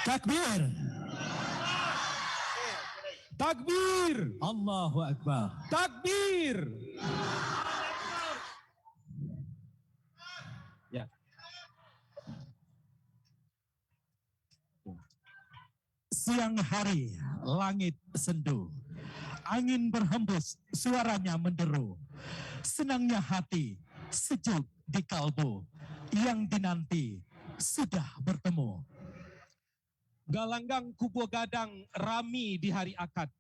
Takbir. Takbir. Allahu Akbar. Takbir. Ya. Siang hari, langit sendu. Angin berhembus, suaranya menderu. Senangnya hati, sejuk di kalbu. Yang dinanti sudah bertemu. Galanggang kubu gadang rami di hari akad.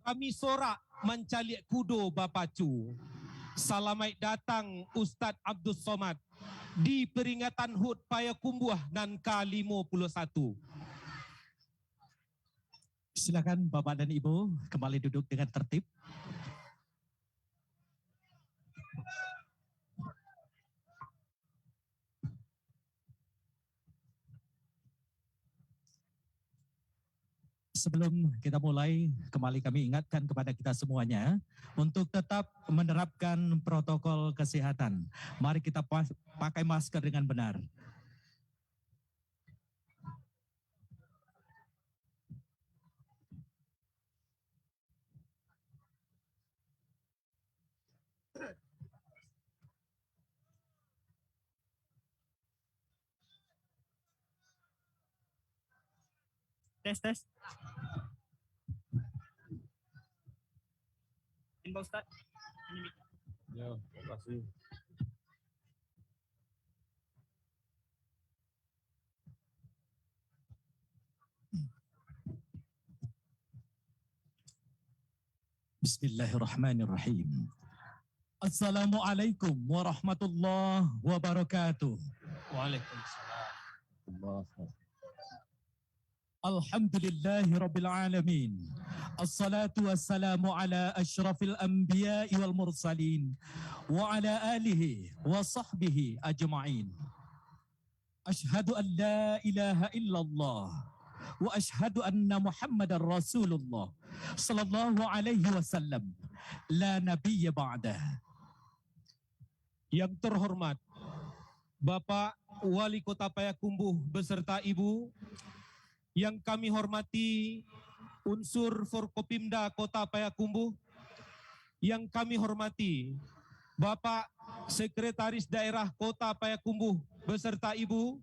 Rami sorak mencalik kudo bapacu. Salamai datang Ustaz Abdul Somad di peringatan HUT Payakumbuh nan ke-51. Silakan Bapak dan Ibu kembali duduk dengan tertib. Sebelum kita mulai, kembali kami ingatkan kepada kita semuanya untuk tetap menerapkan protokol kesehatan. Mari kita pakai masker dengan benar. Tes. Ini Pak Ustaz. Ya, terima kasih. Bismillahirrahmanirrahim. Assalamualaikum warahmatullahi wabarakatuh. Waalaikumsalam. Alhamdulillahi rabbil alamin. Assalatu wassalamu ala asyrafil anbiya'i wal mursalin wa ala alihi wa sahbihi ajma'in. Ashhadu an la ilaha illallah wa ashhadu anna Muhammadar Rasulullah sallallahu alaihi wasallam la nabiyya ba'dah. Yang terhormat Bapak Wali Kota Payakumbuh beserta Ibu, yang kami hormati unsur Forkopimda Kota Payakumbuh, yang kami hormati Bapak Sekretaris Daerah Kota Payakumbuh beserta Ibu,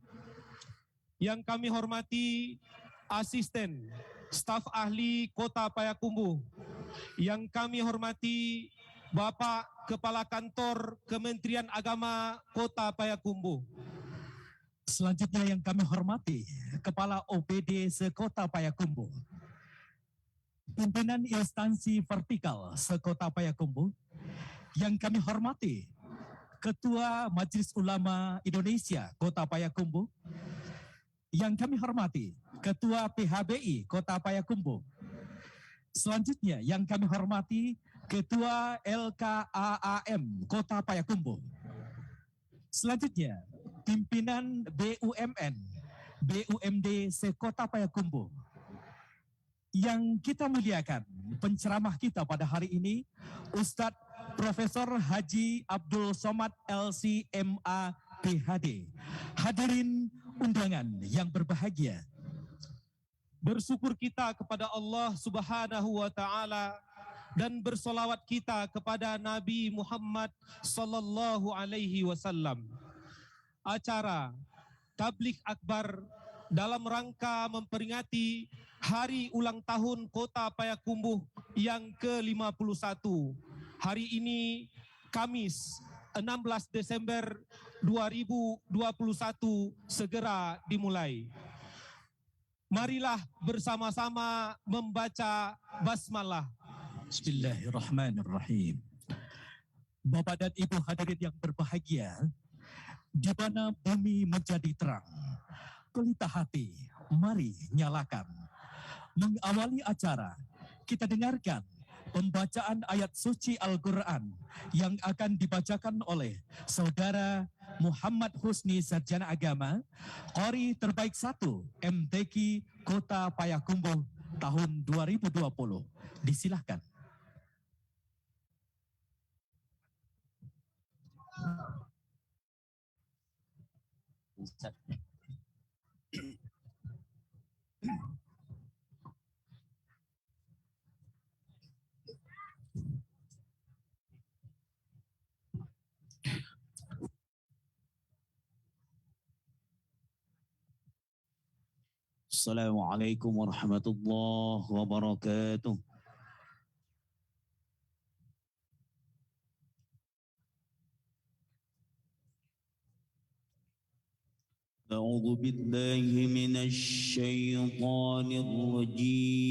yang kami hormati asisten staf ahli Kota Payakumbuh, yang kami hormati Bapak Kepala Kantor Kementerian Agama Kota Payakumbuh. Selanjutnya yang kami hormati Kepala OPD Sekota Payakumbuh, pimpinan instansi vertikal Sekota Payakumbuh, yang kami hormati Ketua Majelis Ulama Indonesia Kota Payakumbuh, yang kami hormati Ketua PHBI Kota Payakumbuh. Selanjutnya yang kami hormati Ketua LKAAM Kota Payakumbuh. Selanjutnya pimpinan BUMN, BUMD Sekota Payakumbuh. Yang kita muliakan, penceramah kita pada hari ini, Ustadz Profesor Haji Abdul Somad LCMA PhD. Hadirin undangan yang berbahagia. Bersyukur kita kepada Allah Subhanahu wa taala dan bersolawat kita kepada Nabi Muhammad sallallahu alaihi wasallam. Acara Tabligh Akbar dalam rangka memperingati Hari Ulang Tahun Kota Payakumbuh yang ke-51. Hari ini Kamis 16 Desember 2021 segera dimulai. Marilah bersama-sama membaca basmalah. Bismillahirrahmanirrahim. Bapak dan Ibu hadirin yang berbahagia, di mana bumi menjadi terang, pelita hati, mari nyalakan. Mengawali acara, kita dengarkan pembacaan ayat suci Al-Quran yang akan dibacakan oleh Saudara Muhammad Husni Sarjana Agama, Qori Terbaik 1 MTQ Kota Payakumbuh tahun 2020. Disilahkan. Assalamualaikum warahmatullahi wabarakatuh. أعوذ بالله من الشيطان الرجيم.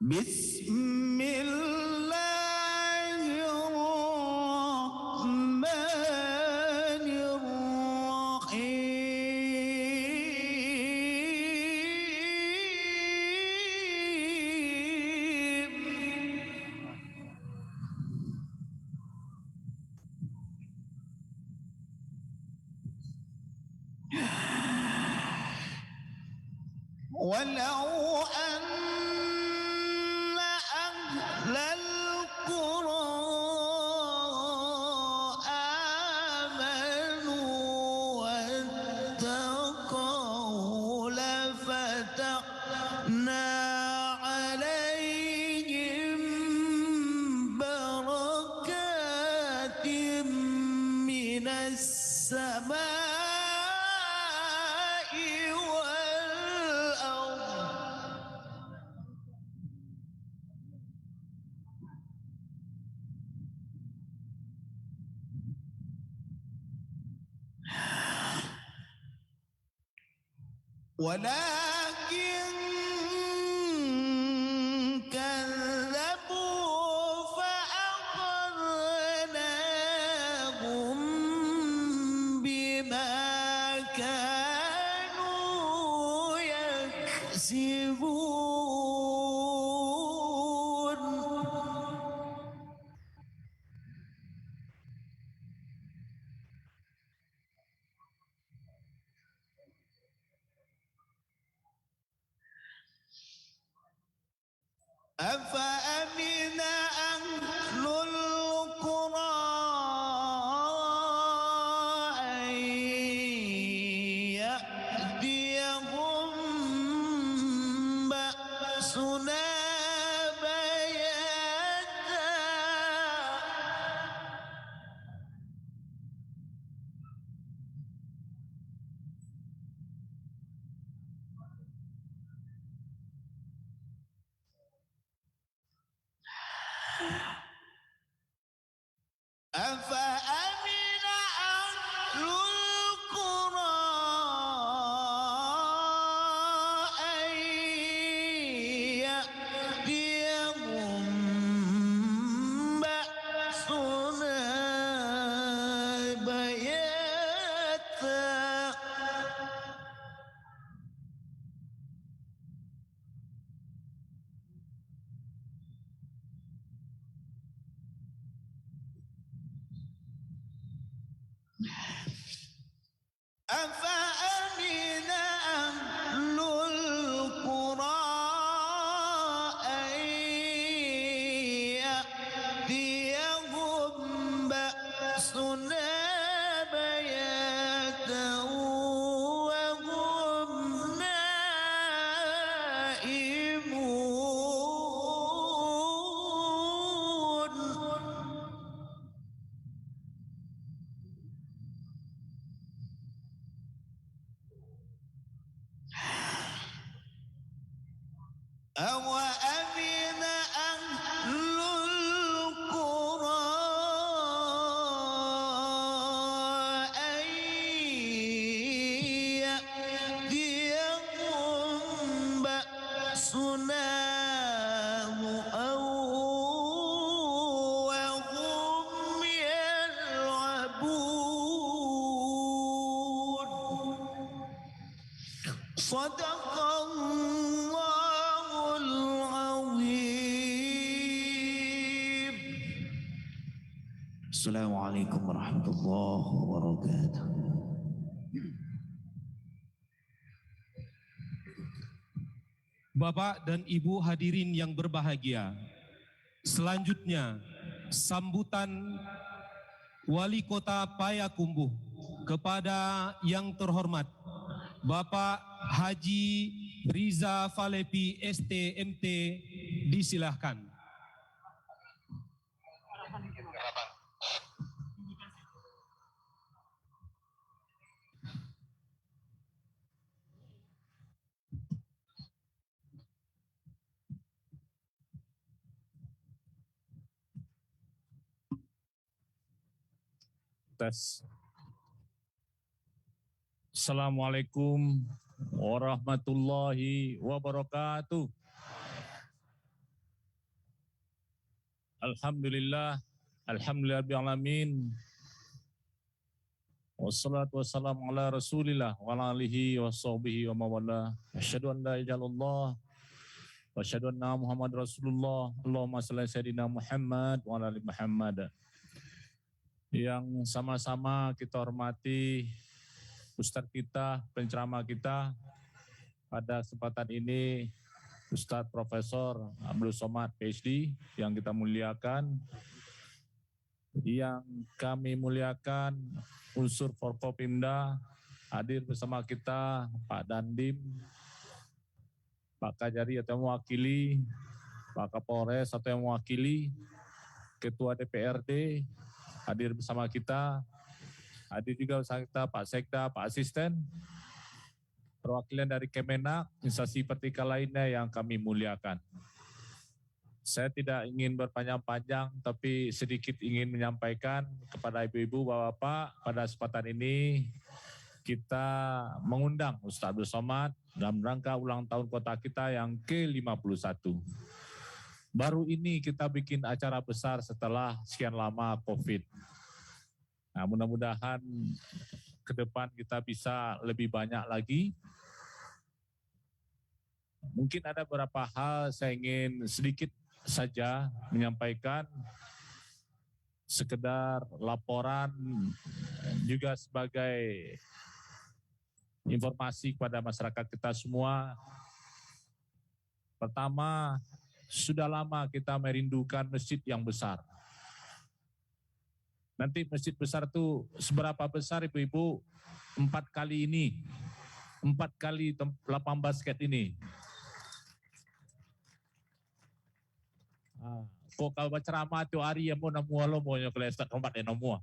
بسم الله الرحمن الرحيم. ولو أن أهل القرى آمنوا واتقوا لفتحنا عليهم بركات من السماء ولكن كذبوا فأخذناهم بما كانوا يكسبون. أفأمن أهل القرى أن يأتيهم بأسنا بياتا أفأمن أهل القرى أن يأتيهم بأسنا بياتا أفأمن أهل القرى أن يأتيهم بأسنا بياتا وهم نائمون. أوأمن أهل القرى أن يأتيهم بأسنا ضحى وهم يلعبون. صدق الله العظيم. Assalamualaikum warahmatullahi wabarakatuh. Bapak dan Ibu hadirin yang berbahagia, selanjutnya sambutan Wali Kota Payakumbuh kepada yang terhormat Bapak Haji Riza Falepi STMT, disilahkan. Tes. Assalamualaikum warahmatullahi wabarakatuh. Alhamdulillah, alhamdulillah rabbil alamin. Wassalatu wassalamu ala Rasulillah wa ala alihi wa sahbihi wa mawala. Asyhadu an la ilaha illallah wa asyhadu anna Muhammad Rasulullah. Allahumma shalli ala sayyidina Muhammad wa ala ali Muhammad. Yang sama-sama kita hormati Ustadz kita, penceramah kita pada kesempatan ini, Ustadz Profesor Abdul Somad PhD yang kita muliakan, yang kami muliakan unsur Forkopimda, hadir bersama kita Pak Dandim, Pak Kajari atau yang mewakili, Pak Kapolres atau yang mewakili, Ketua DPRD hadir bersama kita, hadir juga bersama kita Pak Sekda, Pak Asisten, perwakilan dari Kemenak, instansi vertikal lainnya yang kami muliakan. Saya tidak ingin berpanjang-panjang, tapi sedikit ingin menyampaikan kepada ibu-ibu, bapak-bapak, pada kesempatan ini kita mengundang Ustadz Abdul Somad dalam rangka ulang tahun kota kita yang ke-51. Baru ini kita bikin acara besar setelah sekian lama COVID. Nah, mudah-mudahan ke depan kita bisa lebih banyak lagi. Mungkin ada beberapa hal saya ingin sedikit saja menyampaikan, sekedar laporan juga sebagai informasi kepada masyarakat kita semua. Pertama, sudah lama kita merindukan masjid yang besar. Nanti masjid besar itu seberapa besar ibu-ibu? 4 kali ini. 4 kali lapang basket ini. Kok kalau berceramah tu hari yang mau namu lo mau nyok Ustaz Somad yang namu.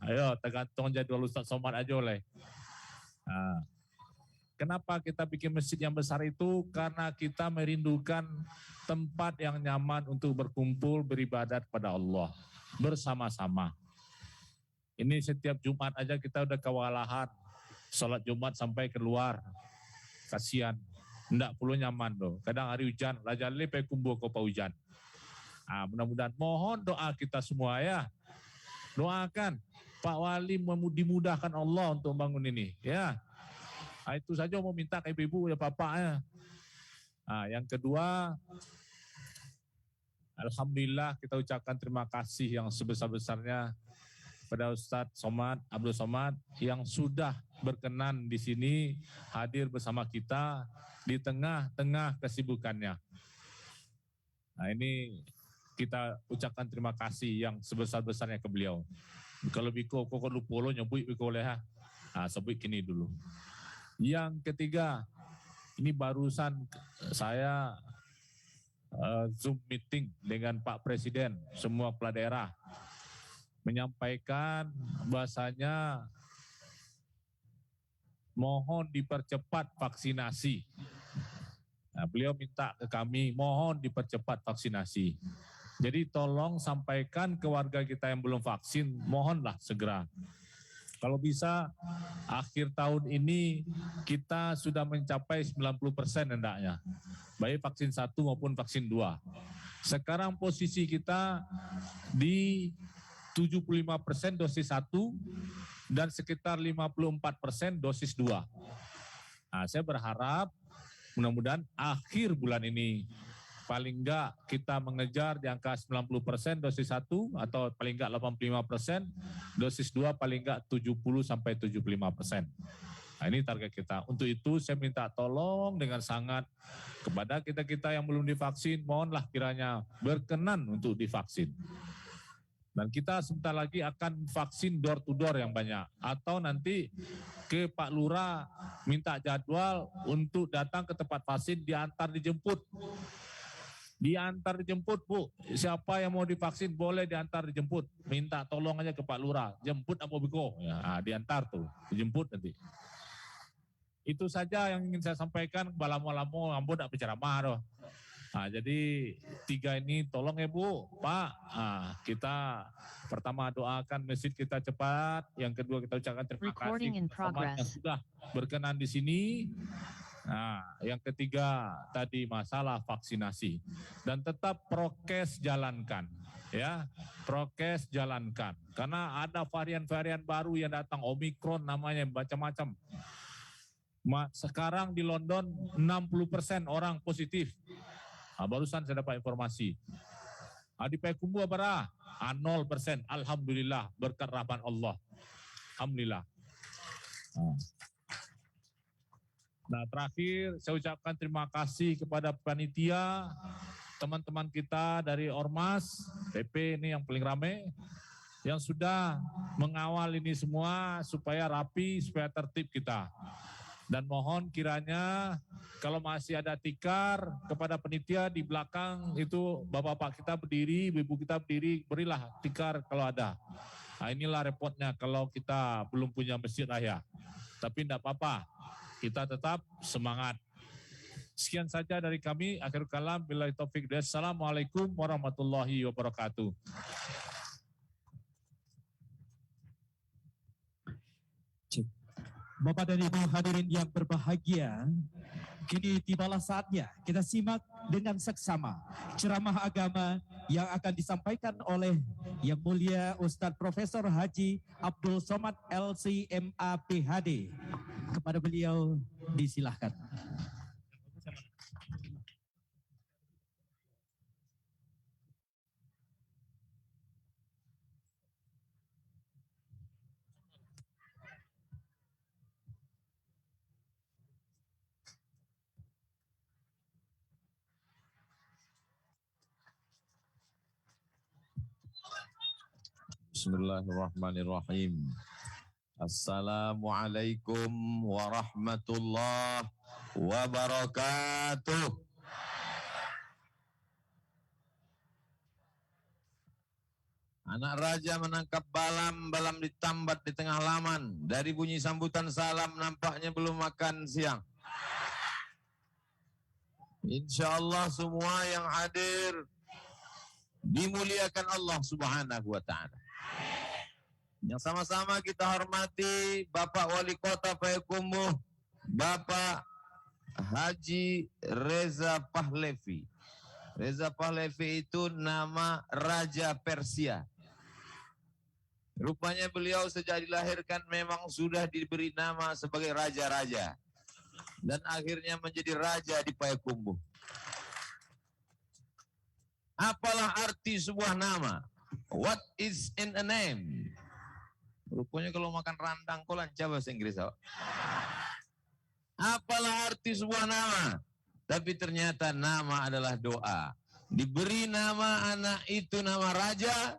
Ayo tergantung jadwal Ustaz Somad aja oleh. Kenapa kita bikin masjid yang besar itu? Karena kita merindukan tempat yang nyaman untuk berkumpul beribadat kepada Allah bersama-sama. Ini setiap Jumat aja kita udah kewalahan. Sholat Jumat sampai keluar. Kasihan. Nggak perlu nyaman loh. Kadang hari hujan, lajar lepe kumpul kopa hujan. Mudah-mudahan mohon doa kita semua ya. Doakan Pak Wali dimudahkan Allah untuk bangun ini. Ya. Itu saja mau minta ke ibu-ibu ya bapaknya. Yang kedua, alhamdulillah kita ucapkan terima kasih yang sebesar-besarnya pada Ustadz Somad, Abdul Somad yang sudah berkenan di sini hadir bersama kita di tengah-tengah kesibukannya. Ini kita ucapkan terima kasih yang sebesar-besarnya ke beliau. Kalau biko kok lupa lo nyebut biko leha. Sebut kini dulu. Yang ketiga, ini barusan saya Zoom meeting dengan Pak Presiden, semua kepala daerah, menyampaikan bahasanya mohon dipercepat vaksinasi. Beliau minta ke kami, mohon dipercepat vaksinasi. Jadi tolong sampaikan ke warga kita yang belum vaksin, mohonlah segera. Kalau bisa akhir tahun ini kita sudah mencapai 90% hendaknya. Baik vaksin 1 maupun vaksin 2. Sekarang posisi kita di 75% dosis 1 dan sekitar 54% dosis 2. Saya berharap mudah-mudahan akhir bulan ini paling enggak kita mengejar di angka 90% dosis 1 atau paling enggak 85%, dosis 2 paling enggak 70-75%. Ini target kita. Untuk itu saya minta tolong dengan sangat kepada kita-kita yang belum divaksin, mohonlah kiranya berkenan untuk divaksin. Dan kita sebentar lagi akan vaksin door to door yang banyak. Atau nanti ke Pak Lurah minta jadwal untuk datang ke tempat vaksin, diantar dijemput. Diantar dijemput Bu, siapa yang mau divaksin boleh diantar dijemput. Minta tolong aja ke Pak Lurah, jemput apa biko, diantar tuh, dijemput nanti. Itu saja yang ingin saya sampaikan. Balamo-lamo, ambo tak berceramah doh. Nah, jadi 3 ini tolong ya Bu, Pak. Kita pertama doakan masjid kita cepat, yang kedua kita ucapkan terima Recording kasih in kepada teman yang progress. sudah berkenan di sini. Nah, yang ketiga tadi masalah vaksinasi dan tetap prokes jalankan, ya, prokes jalankan. Karena ada varian-varian baru yang datang, Omikron namanya macam-macam. Sekarang di London 60% orang positif. Barusan saya dapat informasi. Di Payakumbuh berapa? 0%. Alhamdulillah berkat rahmat Allah. Alhamdulillah. Nah, terakhir saya ucapkan terima kasih kepada panitia, teman-teman kita dari Ormas, PP ini yang paling ramai, yang sudah mengawal ini semua supaya rapi, supaya tertib kita. Dan mohon kiranya kalau masih ada tikar kepada penitia di belakang itu bapak-bapak kita berdiri, ibu kita berdiri, berilah tikar kalau ada. Nah, inilah repotnya kalau kita belum punya masjid raya. Tapi tidak apa-apa, kita tetap semangat. Sekian saja dari kami. Akhirul kalam, billahi taufik. Assalamualaikum warahmatullahi wabarakatuh. Bapak dan Ibu hadirin yang berbahagia, kini tibalah saatnya kita simak dengan seksama ceramah agama yang akan disampaikan oleh Yang Mulia Ustadz Profesor Haji Abdul Somad LCMA PhD. Kepada beliau disilahkan. Bismillahirrahmanirrahim. Assalamualaikum warahmatullahi wabarakatuh. Anak raja menangkap balam, balam ditambat di tengah laman. Dari bunyi sambutan salam nampaknya belum makan siang. Insya Allah semua yang hadir dimuliakan Allah Subhanahu wa Ta'ala. Yang sama-sama kita hormati Bapak Wali Kota Payakumbuh, Bapak Haji Reza Pahlavi. Reza Pahlavi itu nama Raja Persia. Rupanya beliau sejak dilahirkan memang sudah diberi nama sebagai raja-raja. Dan akhirnya menjadi raja di Payakumbuh. Apalah arti sebuah nama? What is in a name? Rupanya kalau makan randang kau lancar bahasa Inggris. Apalah arti sebuah nama? Tapi ternyata nama adalah doa. Diberi nama anak itu nama raja,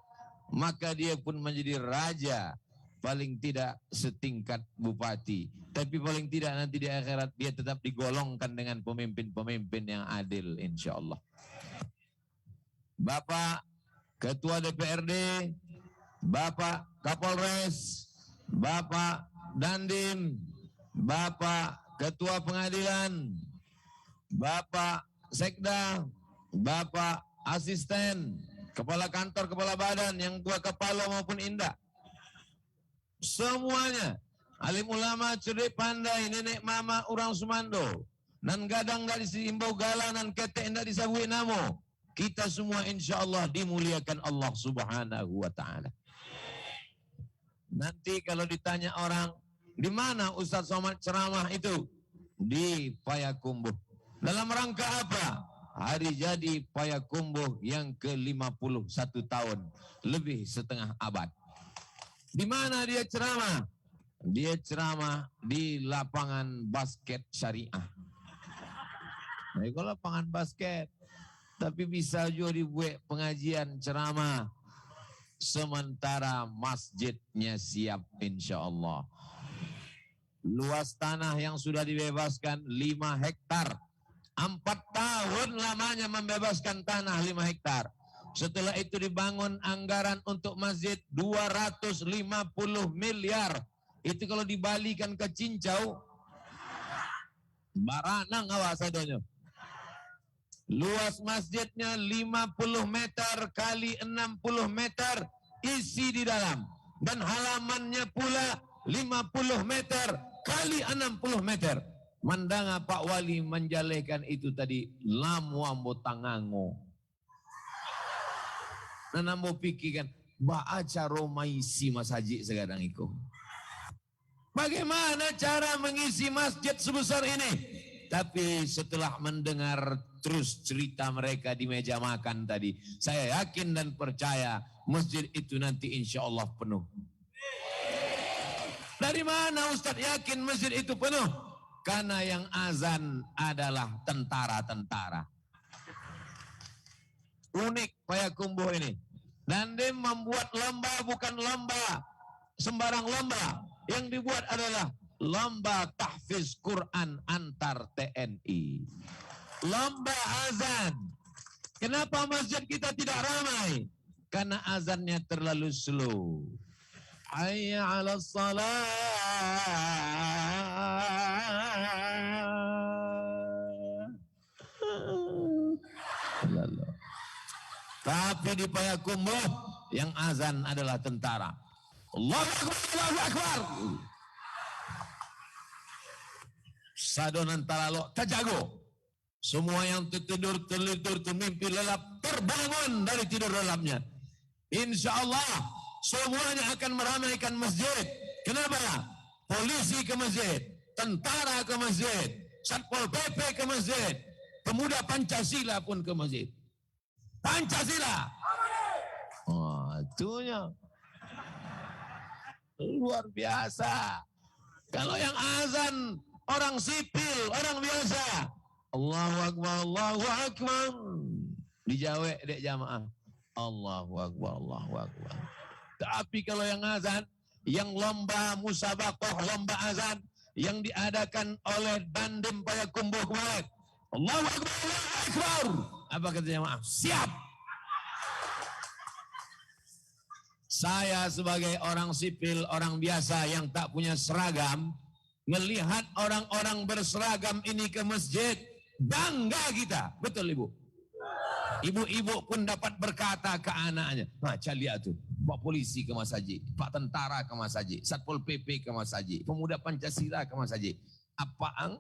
maka dia pun menjadi raja. Paling tidak setingkat bupati. Tapi paling tidak nanti di akhirat dia tetap digolongkan dengan pemimpin-pemimpin yang adil insya Allah. Bapak Ketua DPRD, Bapak Kapolres, Bapak Dandim, Bapak Ketua Pengadilan, Bapak Sekda, Bapak Asisten, Kepala Kantor, Kepala Badan, yang tua kepala maupun indah. Semuanya, alim ulama, cerdik pandai, nenek mama, orang Sumando, nan gadang gak disimbau galang, nan ketek ndak disabui namo. Kita semua insya Allah dimuliakan Allah Subhanahu wa Ta'ala. Nanti kalau ditanya orang, di mana Ustadz Somad ceramah itu? Di Payakumbuh. Dalam rangka apa? Hari jadi Payakumbuh yang ke-51 tahun. Lebih setengah abad. Di mana dia ceramah? Dia ceramah di lapangan basket syariah. Nah, itu lapangan basket. Tapi bisa juga dibuat pengajian ceramah. Sementara masjidnya siap insya Allah. Luas tanah yang sudah dibebaskan 5 hektar. 4 tahun lamanya membebaskan tanah 5 hektar. Setelah itu dibangun anggaran untuk masjid 250 miliar. Itu kalau dibalikan ke cincau, baranang awas adanya. Luas masjidnya 50 meter kali 60 meter isi di dalam. Dan halamannya pula 50 meter kali 60 meter. Mandanga Pak Wali menjalehkan itu tadi lamu ambo tangango. Nana mau pikirkan baca romaisi Mas Haji sekarang itu. Bagaimana cara mengisi masjid sebesar ini? Tapi setelah mendengar terus cerita mereka di meja makan tadi, saya yakin dan percaya masjid itu nanti insya Allah penuh. Dari mana Ustaz yakin masjid itu penuh? Karena yang azan adalah tentara-tentara. Unik Payakumbuh ini. Dan dia membuat lomba bukan lomba sembarang lomba. Yang dibuat adalah lomba tahfiz Quran antar TNI. Lomba azan. Kenapa masjid kita tidak ramai? Karena azannya terlalu slow. Hayya 'alas salah. Tapi di Payakumbuh yang azan adalah tentara. Allahu Akbar, Allahu Akbar. Sadon antara lo tajago. Semua yang tertidur, termimpi lelap, terbangun dari tidur lelapnya. Insya Allah semuanya akan meramaikan masjid. Kenapa? Polisi ke masjid, tentara ke masjid, Satpol PP ke masjid, pemuda Pancasila pun ke masjid. Pancasila. Oh, itunya. Luar biasa. Kalau yang azan orang sipil, orang biasa. Allahu Akbar, Allahu Akbar. Dijawab dek jamaah. Allahu Akbar, Allahu Akbar. Tapi kalau yang azan, yang lomba musabaqah, lomba azan, yang diadakan oleh Dandim Payakumbuh kemarin. Allahu Akbar, Allahu Akbar. Apa kata jamaah? Siap. Saya sebagai orang sipil, orang biasa yang tak punya seragam, melihat orang-orang berseragam ini ke masjid, bangga kita. Betul Ibu? Ibu-ibu pun dapat berkata ke anaknya, baca lihat tuh, Pak polisi ke Mas Haji, Pak tentara ke Mas Haji, Satpol PP ke Mas Haji, pemuda Pancasila ke Mas Haji. Apaan?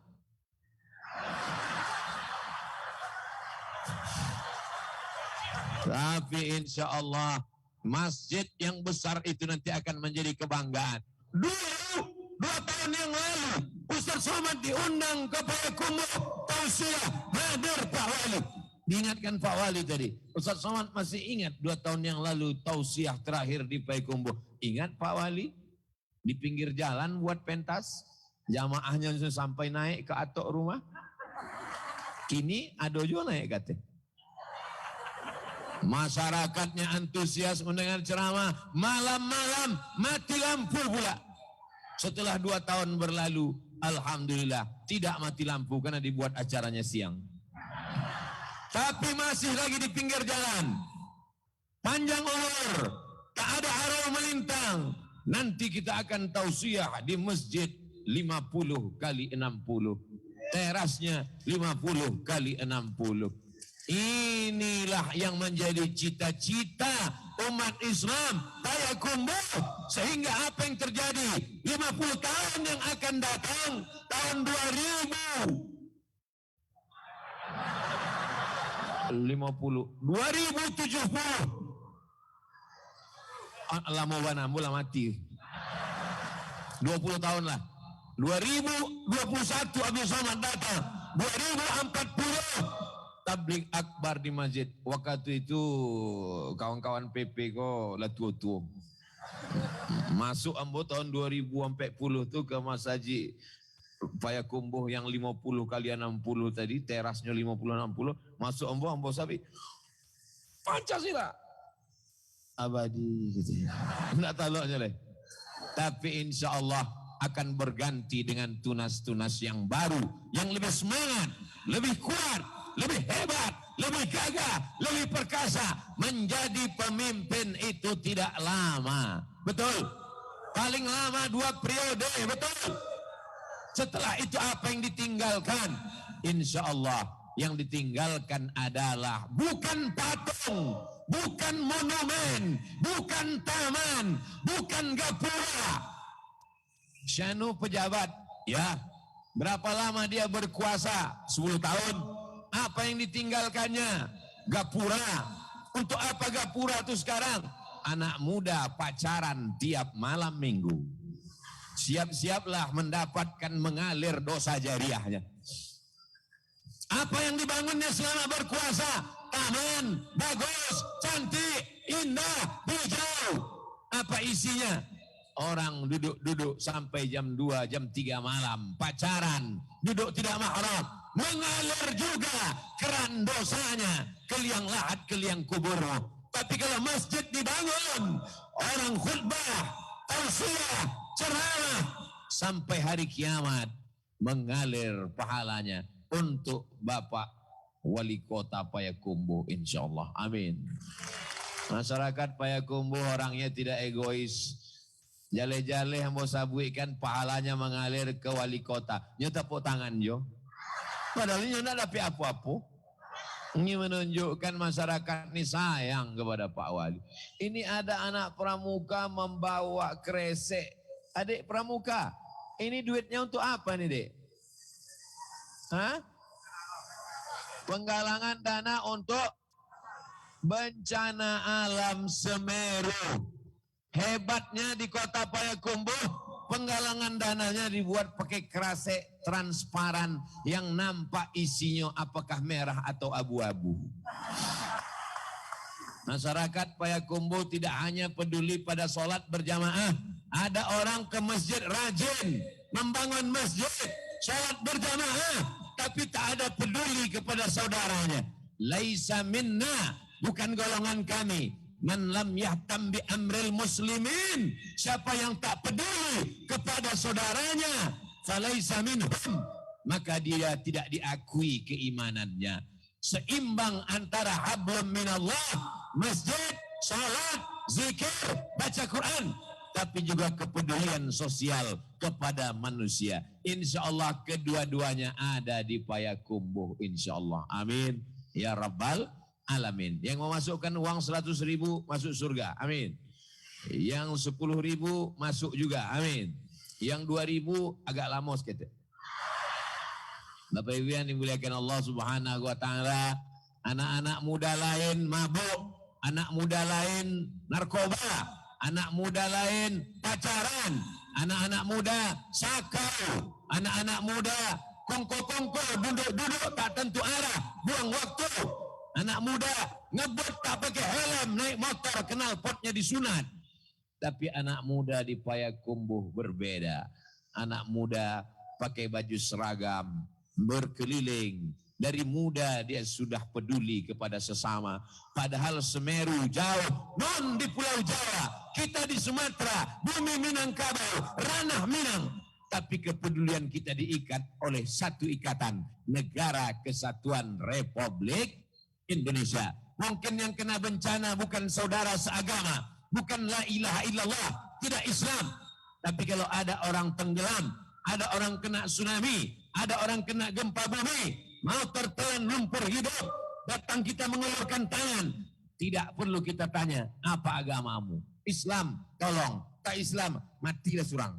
Tapi insya Allah masjid yang besar itu nanti akan menjadi kebanggaan. Dulu 2 tahun yang lalu Ustaz Somad diundang ke Payakumbuh tausiah hadir Pak Wali. Diingatkan Pak Wali tadi. Ustaz Somad masih ingat 2 tahun yang lalu tausiah terakhir di Payakumbuh. Ingat Pak Wali? Di pinggir jalan buat pentas. Jamaahnya sampai naik ke atok rumah. Kini ada juga naik katanya. Masyarakatnya antusias mendengar ceramah, malam-malam mati lampu pula. Setelah 2 tahun berlalu, alhamdulillah tidak mati lampu karena dibuat acaranya siang. Tapi masih lagi di pinggir jalan. Panjang umur, tak ada arah melintang. Nanti kita akan tausiah di masjid 50 kali 60. Terasnya 50 kali 60. Inilah yang menjadi cita-cita umat Islam Payakumbuh. Sehingga apa yang terjadi 50 tahun yang akan datang tahun 2070 lama mana mula mati 20 tahun lah 2021 Abdul Somad datang 2040 tabligh akbar di masjid. Waktu itu kawan-kawan PP ko lah tua-tua. Masuk ambo tahun 2040 tu ke Mas Haji Payakumbuh yang 50 kali 60 tadi, terasnya 50-60. Masuk ambo sapi. Pancasila. Abadi gitu. Enggak tahu aja leh. Tapi insya Allah akan berganti dengan tunas-tunas yang baru, yang lebih semangat, lebih kuat, lebih hebat, lebih gagah, lebih perkasa. Menjadi pemimpin itu tidak lama. Betul? Paling lama 2 periode, betul? Setelah itu apa yang ditinggalkan? Insya Allah yang ditinggalkan adalah bukan patung, bukan monumen, bukan taman, bukan gapura. Syanu pejabat, ya, berapa lama dia berkuasa? 10 tahun. Apa yang ditinggalkannya? Gapura. Untuk apa gapura itu sekarang? Anak muda pacaran tiap malam minggu. Siap-siaplah mendapatkan mengalir dosa jariahnya. Apa yang dibangunnya selama berkuasa? Taman, bagus, cantik, indah, hijau. Apa isinya? Orang duduk-duduk sampai jam 2, jam 3 malam. Pacaran, duduk tidak mahram. Mengalir juga keran dosanya ke liang lahat, ke liang kubur. Tapi kalau masjid dibangun, orang khutbah, tausiah, ceramah, sampai hari kiamat mengalir pahalanya untuk Bapak Wali Kota Payakumbuh, insyaallah. Amin. Masyarakat Payakumbuh orangnya tidak egois. Jale-jale yang mau sabuikan pahalanya mengalir ke wali kota. Nyo tepuk tangan yo. Padahal nyo tidak dapat apa-apa. Ini menunjukkan masyarakat ini sayang kepada Pak Wali. Ini ada anak pramuka membawa kresek. Adik pramuka, ini duitnya untuk apa nih, Dek? Hah? Penggalangan dana untuk bencana alam Semeru. Hebatnya di kota Payakumbuh, penggalangan dananya dibuat pakai kresek transparan yang nampak isinya apakah merah atau abu-abu. Masyarakat Payakumbuh tidak hanya peduli pada sholat berjamaah. Ada orang ke masjid rajin membangun masjid, sholat berjamaah, tapi tak ada peduli kepada saudaranya. Laisa minna, bukan golongan kami. Man lam yahtam bi amril muslimin, siapa yang tak peduli kepada saudaranya, falaisa minhum, maka dia tidak diakui keimanannya. Seimbang antara hablum minallah, masjid, salat, zikir, baca Quran, tapi juga kepedulian sosial kepada manusia. Insyaallah kedua-duanya ada di Payakumbuh, insyaallah. Amin ya rabbal alamin. Yang memasukkan uang 100.000 masuk surga, amin. Yang 10.000 masuk juga, amin. Yang 2.000 agak lama sedikit. Bapak Ibu yang dimuliakan Allah Subhanahu wa taala, anak-anak muda lain mabuk, anak muda lain narkoba, anak muda lain pacaran, anak-anak muda sakau, anak-anak muda kongko-kongko, duduk-duduk tak tentu arah, buang waktu. Anak muda ngebut tak pakai helm, naik motor, kenal potnya disunat. Tapi anak muda di Payakumbuh berbeda. Anak muda pakai baju seragam, berkeliling. Dari muda dia sudah peduli kepada sesama. Padahal Semeru jauh, non di Pulau Jawa, kita di Sumatera, bumi Minangkabau, ranah Minang. Tapi kepedulian kita diikat oleh satu ikatan, Negara Kesatuan Republik Indonesia. Mungkin yang kena bencana bukan saudara seagama, bukan la ilaha illallah, tidak Islam. Tapi kalau ada orang tenggelam, ada orang kena tsunami, ada orang kena gempa bumi, mau tertelan lumpur hidup, datang kita mengulurkan tangan. Tidak perlu kita tanya, apa agamamu? Islam, tolong. Tak Islam, matilah surang.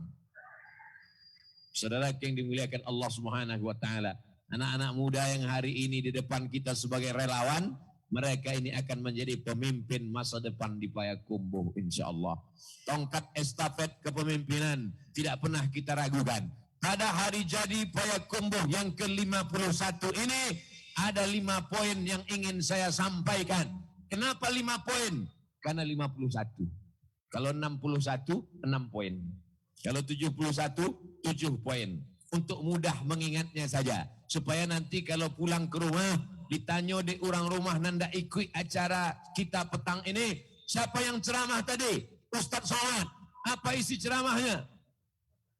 Saudara yang dimuliakan Allah Subhanahu wa taala, anak-anak muda yang hari ini di depan kita sebagai relawan, mereka ini akan menjadi pemimpin masa depan di Payakumbuh, insyaallah. Tongkat estafet kepemimpinan tidak pernah kita ragukan. Pada hari jadi Payakumbuh yang ke-51 ini, ada 5 poin yang ingin saya sampaikan. Kenapa 5 poin? Karena 51. Kalau 61, 6 poin. Kalau 71, 7 poin. Untuk mudah mengingatnya saja. Supaya nanti kalau pulang ke rumah, ditanya di orang rumah nanda ikut acara kita petang ini, siapa yang ceramah tadi? Ustaz Somad. Apa isi ceramahnya?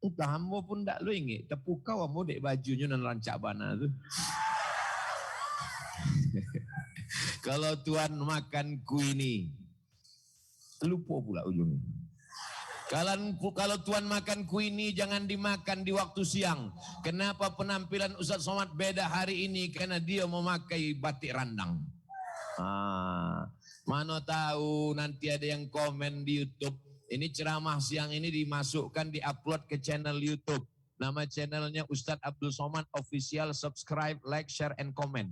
Entah, hamba pun tak lu ingat. Tepu kau hamba dek bajunya dan rancak bana tu. Kalau Tuhan makan ku ini, lupa pula ujungnya. Kalau tuan makan kuini jangan dimakan di waktu siang. Kenapa penampilan Ustaz Somad beda hari ini? Karena dia memakai batik randang. Mana tahu nanti ada yang komen di YouTube. Ini ceramah siang ini dimasukkan, diupload ke channel YouTube. Nama channelnya Ustaz Abdul Somad Official. Subscribe, like, share, and comment.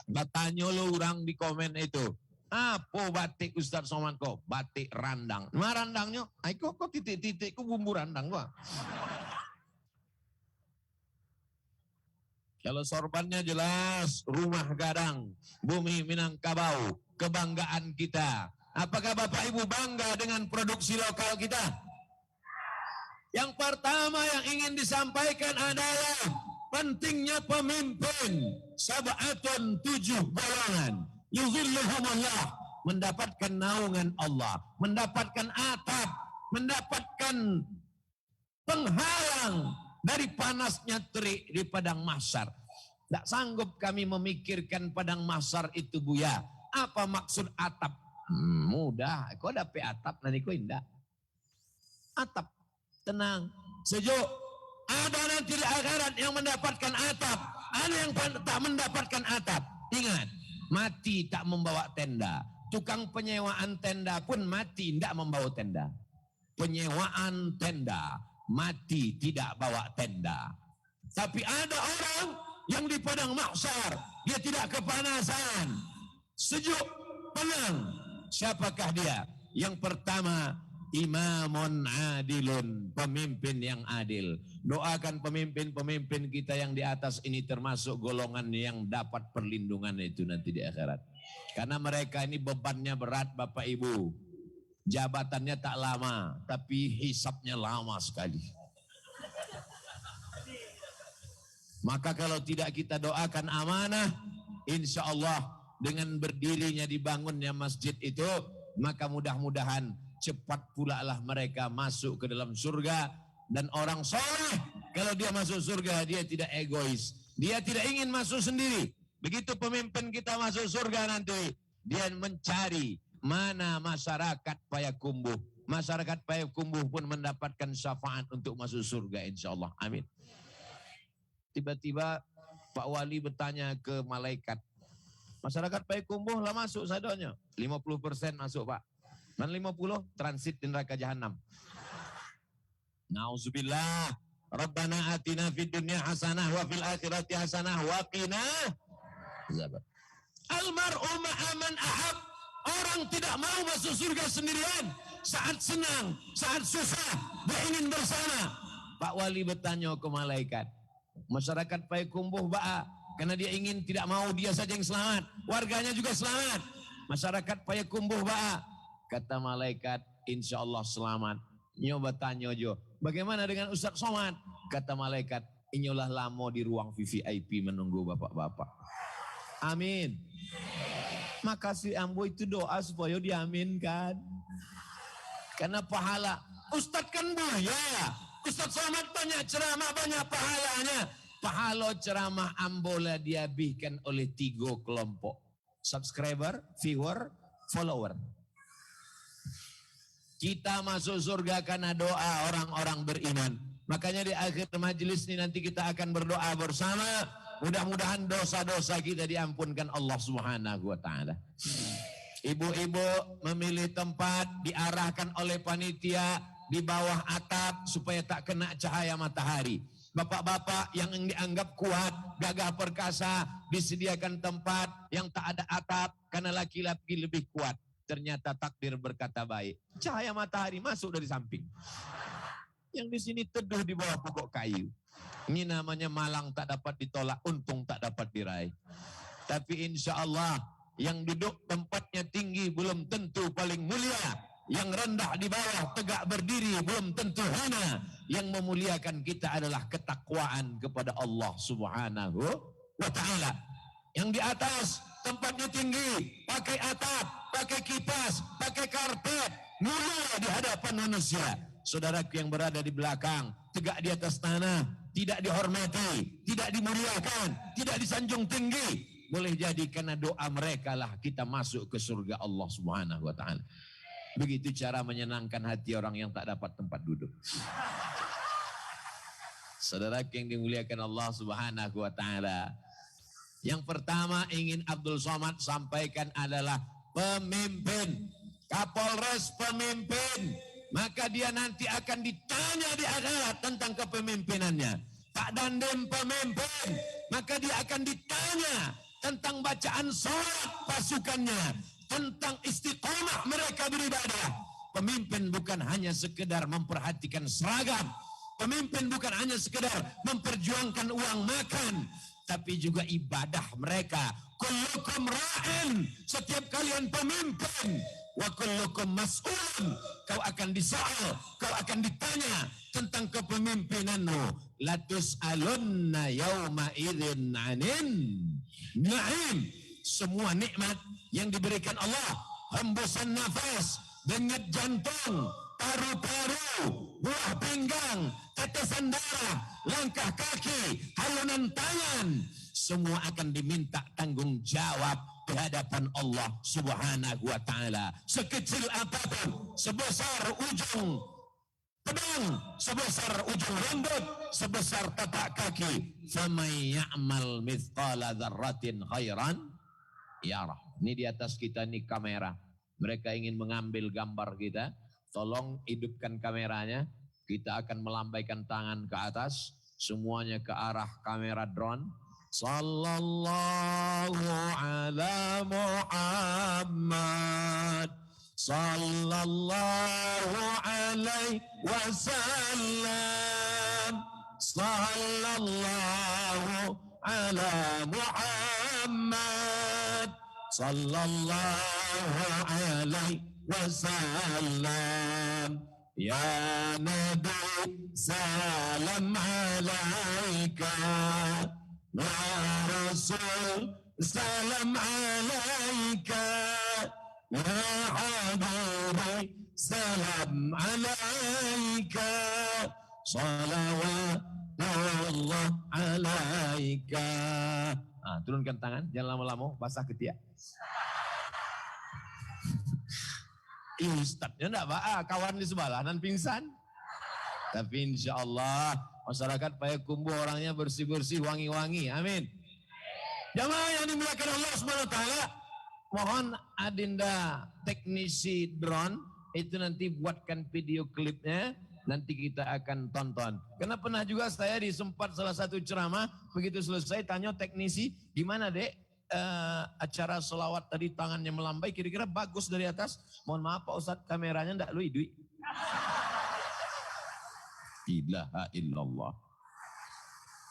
Batanya lo orang di komen itu. Apa batik Ustaz Somad kok? Batik randang. Nah randangnya, kok titik-titik kok bumbu randang kok. Kalau sorbannya jelas, rumah gadang, bumi Minangkabau, kebanggaan kita. Apakah Bapak Ibu bangga dengan produksi lokal kita? Yang pertama yang ingin disampaikan adalah pentingnya pemimpin. Sab'atun 7 golongan. Yuzilluhumullah, mendapatkan naungan Allah, mendapatkan atap, mendapatkan penghalang dari panasnya terik di padang mahsyar. Tak sanggup kami memikirkan padang mahsyar itu Buya. Apa maksud atap? Mudah, kau dapat atap nanti kau indah. Atap, tenang, sejuk. Ada nanti di akhirat yang mendapatkan atap, ada yang tak mendapatkan atap. Ingat, mati tak membawa tenda. Tukang penyewaan tenda pun mati tidak membawa tenda. Penyewaan tenda, mati tidak bawa tenda. Tapi ada orang yang di padang mahsyar, dia tidak kepanasan, sejuk, tenang. Siapakah dia? Yang pertama, imamun adilun, pemimpin yang adil. Doakan pemimpin-pemimpin kita yang di atas ini termasuk golongan yang dapat perlindungan itu nanti di akhirat. Karena mereka ini bebannya berat Bapak Ibu. Jabatannya tak lama, tapi hisapnya lama sekali. Maka kalau tidak kita doakan amanah, insya Allah dengan berdirinya dibangunnya masjid itu, maka mudah-mudahan cepat pula lah mereka masuk ke dalam surga. Dan orang soleh, kalau dia masuk surga, dia tidak egois. Dia tidak ingin masuk sendiri. Begitu pemimpin kita masuk surga nanti, dia mencari mana masyarakat Payakumbuh. Masyarakat Payakumbuh pun mendapatkan syafaat untuk masuk surga insya Allah. Amin. Tiba-tiba Pak Wali bertanya ke malaikat, masyarakat Payakumbuh lah masuk sadanya. 50% masuk Pak. Dan 50 transit di neraka jahanam. Nauzubillah. Rabbana atina fid dunya hasanah wa fil akhirati hasanah wa qina azaban. Almar'u ma'aman ahab. Orang tidak mau masuk surga sendirian. Saat senang, saat susah, dia ingin bersama. Pak Wali bertanya ke malaikat, masyarakat Payakumbuh ba'a, karena dia ingin tidak mau dia saja yang selamat, warganya juga selamat. Masyarakat Payakumbuh ba'a, kata malaikat, insya Allah selamat. Nyoba tanya jo, bagaimana dengan Ustaz Somad? Kata malaikat, inyolah lama di ruang VVIP menunggu bapak-bapak. Amin. Makasih ambo itu doa supaya diaminkan. Karena pahala, Ustaz kan buaya. Ustaz Somad banyak ceramah, banyak pahalanya. Pahala ceramah ambola dihabiskan oleh 3 kelompok. Subscriber, viewer, follower. Kita masuk surga karena doa orang-orang beriman. Makanya di akhir majelis ini nanti kita akan berdoa bersama. Mudah-mudahan dosa-dosa kita diampunkan Allah Subhanahu wa ta'ala. Ibu-ibu memilih tempat diarahkan oleh panitia di bawah atap supaya tak kena cahaya matahari. Bapak-bapak yang dianggap kuat, gagah perkasa, disediakan tempat yang tak ada atap karena laki-laki lebih kuat. Ternyata takdir berkata baik. Cahaya matahari masuk dari samping. Yang di sini teduh di bawah pokok kayu. Ini namanya malang tak dapat ditolak, untung tak dapat diraih. Tapi insya Allah yang duduk tempatnya tinggi belum tentu paling mulia. Yang rendah di bawah tegak berdiri belum tentu hina. Yang memuliakan kita adalah ketakwaan kepada Allah Subhanahu wa ta'ala. Yang di atas tempatnya tinggi, pakai atap, pakai kipas, pakai karpet, mulia di hadapan manusia. Saudaraku yang berada di belakang, tegak di atas tanah, tidak dihormati, tidak dimuliakan, tidak disanjung tinggi. Boleh jadi karena doa mereka lah kita masuk ke surga Allah Subhanahu wa ta'ala. Begitu cara menyenangkan hati orang yang tak dapat tempat duduk. Saudara yang dimuliakan Allah Subhanahu wa taala. Yang pertama ingin Abdul Somad sampaikan adalah pemimpin. Kapolres pemimpin. Maka dia nanti akan ditanya di akhirat tentang kepemimpinannya. Pak Dandim pemimpin. Maka dia akan ditanya tentang bacaan sholat pasukannya. Tentang istiqomah mereka beribadah. Pemimpin bukan hanya sekedar memperhatikan seragam. Pemimpin bukan hanya sekedar memperjuangkan uang makan. Tapi juga ibadah mereka. Kullukum ra'in. Setiap kalian pemimpin. Wa kullukum mas'ulun. Kau akan disoal. Kau akan ditanya tentang kepemimpinanmu. Latus alunna yawma idhin anin na'im. Semua nikmat yang diberikan Allah. Hembusan nafas. Denyut jantung. Paru-paru. Buah pinggang. Tetesan darah. Langkah kaki. Halunan tangan. Semua akan diminta tanggung jawab di hadapan Allah Subhanahu wa taala. Sekecil apapun, sebesar ujung pedang, sebesar ujung rambut, sebesar tapak kaki. Famay ya'mal mithqala dzarratin khairan yarah. Ini di atas kita nih kamera. Mereka ingin mengambil gambar kita. Tolong hidupkan kameranya. Kita akan melambaikan tangan ke atas. Semuanya ke arah kamera drone. Sallallahu ala Muhammad. Sallallahu alaihi wasallam. Sallallahu ala Muhammad. Sallallahu alaihi wasallam. Ya Nabi salam alaika. Ya Rasul salam alaika. Ya Habibi salam alaika. Salawatullah alaika. Turunkan tangan, jangan lama-lama basah ketiak. Ustadznya enggak Pak, kawan di sebelah dan pingsan. Tapi insya Allah masyarakat Payakumbuh orangnya bersih-bersih, wangi-wangi. Amin. Jamaah yang dimuliakan Allah SWT, mohon adinda teknisi drone itu nanti buatkan video klipnya, nanti kita akan tonton. Karena pernah juga saya disempat salah satu ceramah, begitu selesai tanya teknisi, gimana dek? Acara selawat tadi tangannya melambai, kira-kira bagus dari atas. Mohon maaf Pak Ustadz, kameranya enggak lu idui. Ilaha illallah.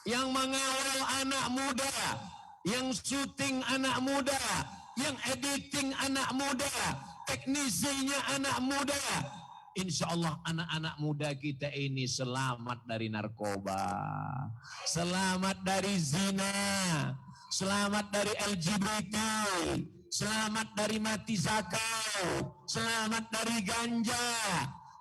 Yang mengawal anak muda, yang syuting anak muda, yang editing anak muda, teknisinya anak muda. Insya Allah anak-anak muda kita ini selamat dari narkoba, selamat dari zina, selamat dari LGBT, selamat dari mati zakau, selamat dari ganja,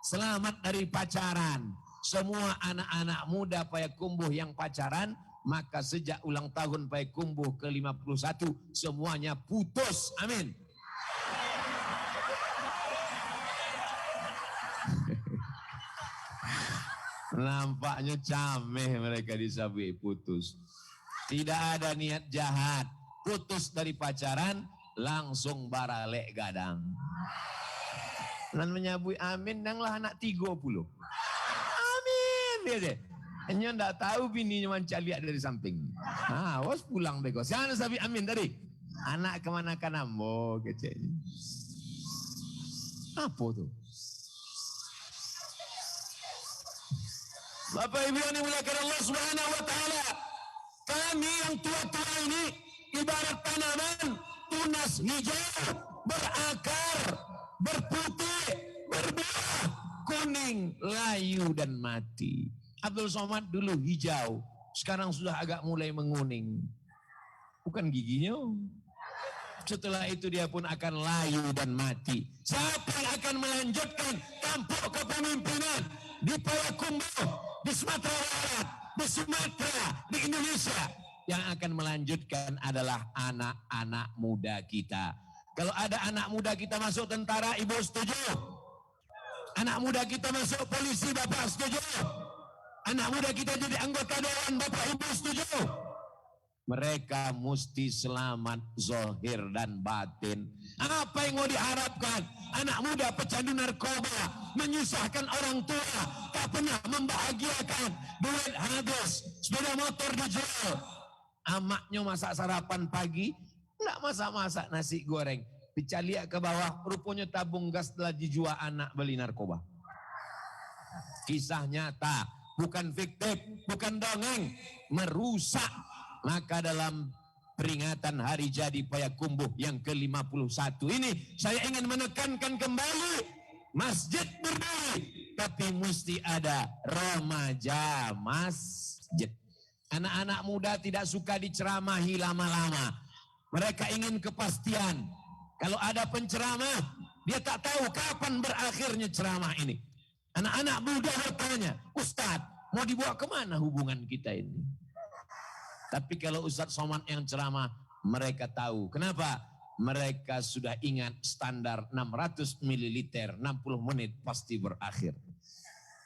selamat dari pacaran. Semua anak-anak muda Payakumbuh yang pacaran, maka sejak ulang tahun Payakumbuh ke-51 semuanya putus. Amin. Nampaknya cameh mereka disabui putus. Tidak ada niat jahat. Putus dari pacaran, langsung baralek gadang. Dan menyabui amin, nanglah anak 30. Amin. Dia deh. Hanya tidak tahu bininya mancak lihat dari samping. Awas pulang bego. Jangan sabi amin tadi. Anak kemana-kan ambo kecilnya. Apa tuh? Bapak Ibu yang dimuliakan Allah Subhanahu wa taala. Kami yang tua-tua ini ibarat tanaman tunas hijau, berakar, berputih, berbuah, kuning, layu dan mati. Abdul Somad dulu hijau, sekarang sudah agak mulai menguning. Bukan giginya. Setelah itu dia pun akan layu dan mati. Siapa yang akan melanjutkan tampuk kepemimpinan di Payakumbuh, di Sumatera Barat, di Sumatera, di Indonesia? Yang akan melanjutkan adalah anak-anak muda kita. Kalau ada anak muda kita masuk tentara, ibu setuju? Anak muda kita masuk polisi, bapak setuju? Anak muda kita jadi anggota dewan, bapak ibu setuju? Mereka mesti selamat zahir dan batin. Apa yang mau diharapkan? Anak muda pecandu narkoba, menyusahkan orang tua, tak pernah membahagiakan, duit habis, sepeda motor dijual. Amaknya masak sarapan pagi, enggak masak-masak nasi goreng. Dicaliak ke bawah, rupanya tabung gas telah dijual anak beli narkoba. Kisah nyata, bukan fiktif, bukan dongeng, merusak. Maka dalam peringatan hari jadi Payakumbuh yang ke-51 ini, saya ingin menekankan kembali, masjid berdiri, tapi mesti ada remaja masjid. Anak-anak muda tidak suka diceramahi lama-lama. Mereka ingin kepastian. Kalau ada penceramah, dia tak tahu kapan berakhirnya ceramah ini. Anak-anak muda bertanya, Ustadz, mau dibawa kemana hubungan kita ini? Tapi kalau Ustadz Somad yang ceramah, mereka tahu. Kenapa? Mereka sudah ingat standar 600 ml, 60 menit pasti berakhir.